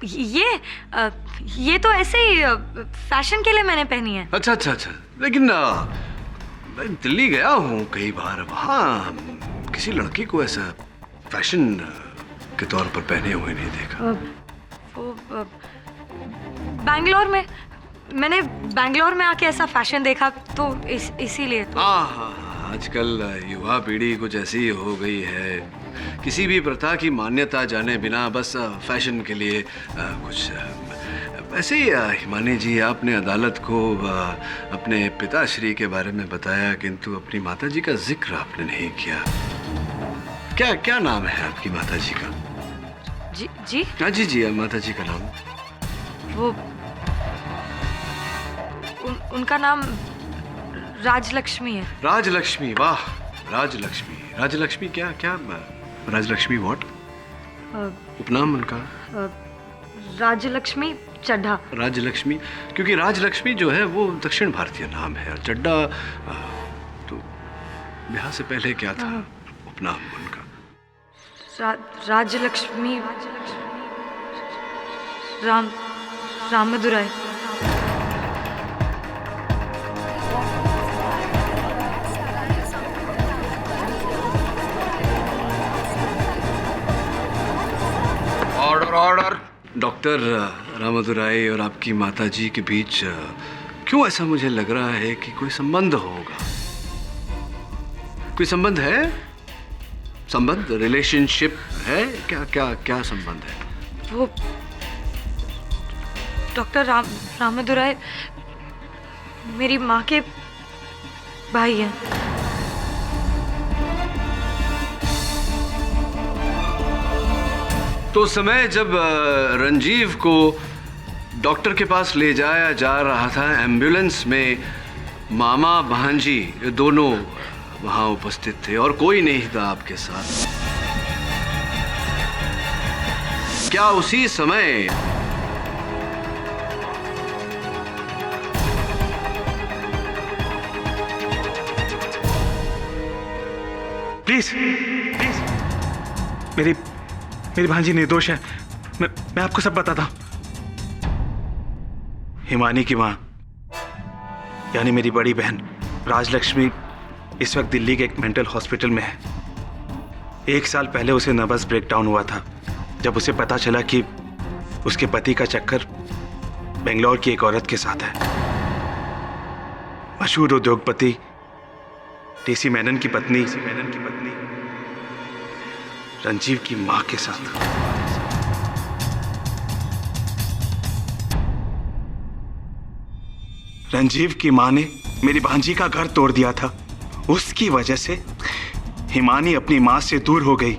ये तो ऐसे ही फैशन के लिए मैंने पहनी है। अच्छा अच्छा अच्छा। लेकिन मैं दिल्ली गया हूँ कई बार, वहाँ किसी लड़की को ऐसा फैशन के तौर पर पहने हुए नहीं देखा। बैंगलोर में मैंने बैंगलोर में आके ऐसा फैशन देखा तो इसीलिए तो। आजकल युवा पीढ़ी कुछ ऐसी हो गई है, किसी भी प्रथा की मान्यता जाने बिना बस फैशन के लिए कुछ। वैसे ही हिमानी जी, आपने अदालत को अपने पिताश्री के बारे में बताया, किंतु अपनी माताजी का जिक्र आपने नहीं किया। क्या क्या नाम है आपकी माताजी का? जी जी हाँ जी जी, माताजी का नाम? वो उनका नाम राजलक्ष्मी है। राजलक्ष्मी, वाह राजलक्ष्मी। राजलक्ष्मी क्या क्या राजलक्ष्मी व्हाट? उपनाम उनका? राजलक्ष्मी चड्ढा। राजलक्ष्मी, क्योंकि राजलक्ष्मी जो है वो दक्षिण भारतीय नाम है, और चड्ढा तो ब्याह से पहले क्या था उपनाम उनका? Rajalakshmi Ramadurai. Order order. Doctor Ramadurai और आपकी माताजी के बीच क्यों ऐसा मुझे लग रहा है कि कोई संबंध होगा? कोई संबंध है? संबंध, रिलेशनशिप है? क्या क्या क्या संबंध है? वो डॉक्टर रामदुराई मेरी माँ के भाई हैं। तो समय जब रंजीव को डॉक्टर के पास ले जाया जा रहा था एम्बुलेंस में, मामा भांजी दोनों वहां उपस्थित थे और कोई नहीं था आपके साथ। क्या उसी समय प्लीज प्लीज, मेरी भांजी निर्दोष है। मैं आपको सब बताता हूं। हिमानी की मां यानी मेरी बड़ी बहन राजलक्ष्मी इस वक्त दिल्ली के एक मेंटल हॉस्पिटल में है। 1 साल पहले उसे नर्वस ब्रेकडाउन हुआ था जब उसे पता चला कि उसके पति का चक्कर बेंगलोर की एक औरत के साथ है। मशहूर उद्योगपति टीसी मेनन की पत्नी रंजीव की मां के साथ। रंजीव की मां ने मेरी भांजी का घर तोड़ दिया था। उसकी वजह से हिमानी अपनी मां से दूर हो गई।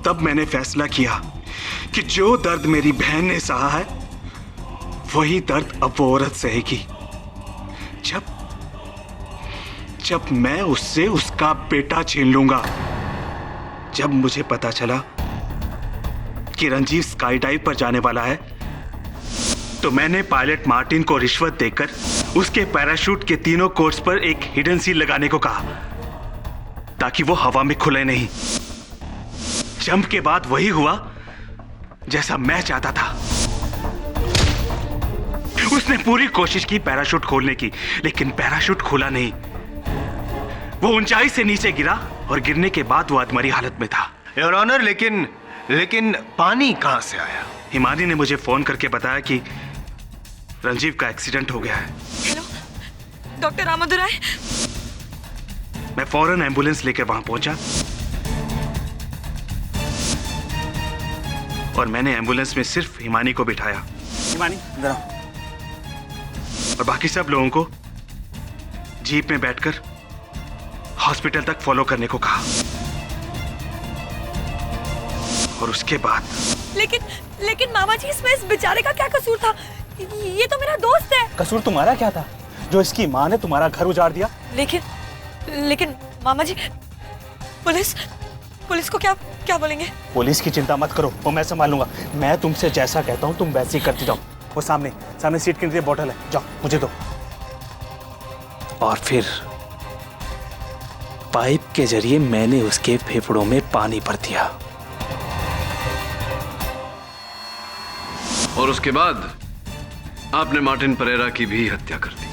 तब मैंने फैसला किया कि जो दर्द मेरी बहन ने सहा है वही दर्द अब वो औरत सहेगी। जब मैं उससे उसका बेटा छीन लूंगा। जब मुझे पता चला कि रंजीव स्काई डाइव पर जाने वाला है तो मैंने पायलट मार्टिन को रिश्वत देकर उसके पैराशूट के तीनों कोर्स पर एक हिडन सील लगाने को कहा ताकि वो हवा में खुले नहीं। जंप के बाद वही हुआ जैसा मैं चाहता था। उसने पूरी कोशिश की पैराशूट खोलने की, लेकिन पैराशूट खुला नहीं। वो ऊंचाई से नीचे गिरा और गिरने के बाद वो अधमरी हालत में था। योर ऑनर, लेकिन पानी कहां से आया? हिमानी ने मुझे फोन करके बताया कि रंजीव का एक्सीडेंट हो गया है। Hello doctor Ramadurai. मैं फौरन एम्बुलेंस लेकर वहां पहुंचा और मैंने एम्बुलेंस में सिर्फ हिमानी को बिठाया। हिमानी इधर आओ। और बाकी सब लोगों को जीप में बैठकर हॉस्पिटल तक फॉलो करने को कहा। और उसके बाद लेकिन मामा जी, इसमें इस बेचारे का क्या कसूर था? ये तो मेरा दोस्त है। कसूर तुम्हारा क्या था जो इसकी माँ ने तुम्हारा घर उजाड़ दिया? लेकिन मामा जी, पुलिस को क्या बोलेंगे? पुलिस की चिंता मत करो, वो मैं संभाल लूंगा। मैं तुमसे जैसा कहता हूँ तुम वैसे ही करती जाओ। वो सामने सीट के नीचे बोतल है, जाओ मुझे दो। और फिर पाइप के जरिए मैंने उसके फेफड़ों में पानी भर दिया। और उसके बाद आपने मार्टिन परेरा की भी हत्या कर दी।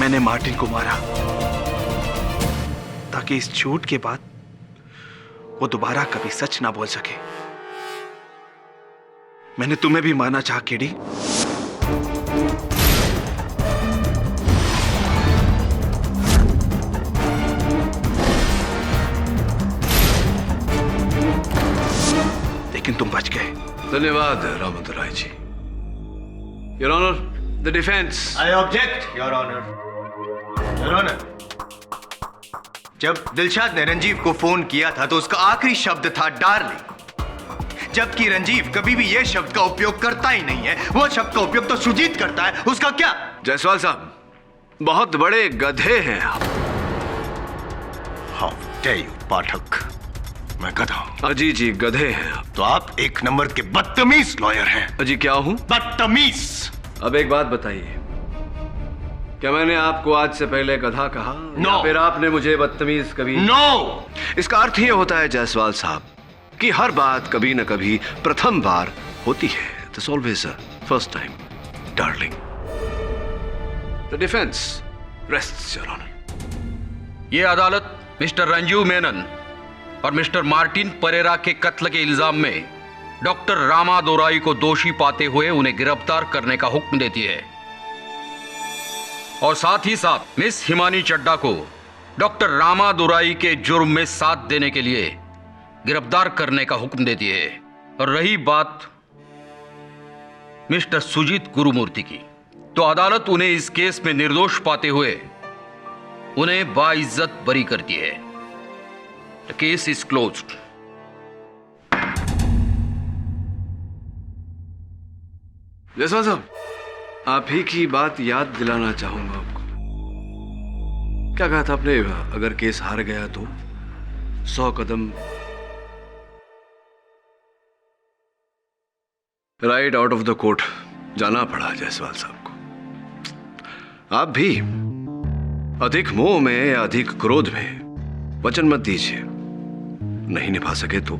मैंने मार्टिन को मारा ताकि इस झूठ के बाद वो दोबारा कभी सच ना बोल सके। मैंने तुम्हें भी मारना चाहा केडी, लेकिन तुम बच गए। धन्यवाद Ramadurai ji. Your honour, the defence. I object your honour. Your honour, जब दिलशाद ने रंजीव को फोन किया था तो उसका आखिरी शब्द था डार्लिंग, जबकि रंजीव कभी भी यह शब्द का उपयोग करता ही नहीं है। वो शब्द का उपयोग तो सुजीत करता है, उसका क्या? जायसवाल साहब, बहुत बड़े गधे हैं आप। हाउ डेयर यू पाठक, मैं गधा हूं? अजी जी गधे हैं आप। तो आप एक नंबर के बदतमीज लॉयर हैं। अजी क्या हूं? बदतमीज। अब एक बात बताइए, क्या मैंने आपको आज से पहले गधा कहा? No. फिर आपने मुझे बदतमीज कभी? No. इसका अर्थ ये होता है जायसवाल साहब कि हर बात कभी न कभी प्रथम बार होती है। There's always a first time, darling. The defense rests, Your Honor. ये अदालत मिस्टर रंजीव मेनन और मिस्टर मार्टिन परेरा के कत्ल के इल्जाम में डॉक्टर रामादुराई को दोषी पाते हुए उन्हें गिरफ्तार करने का हुक्म देती है और साथ ही साथ मिस हिमानी चड्डा को डॉक्टर रामादुराई के जुर्म में साथ देने के लिए गिरफ्तार करने का हुक्म देती है। और रही बात मिस्टर सुजीत गुरुमूर्ति की, तो अदालत उन्हें इस केस में निर्दोष पाते हुए उन्हें बाइज्जत बरी करती है। The case is closed. Jaiswal साहब, आप ही की बात याद दिलाना चाहूंगा आपको। क्या कहा था आपने? अगर केस हार गया तो 100 कदम right out of the court जाना पड़ा जायसवाल साहब को। आप भी अधिक मोह में या अधिक क्रोध में वचन मत दीजिए। नहीं निभा सके तो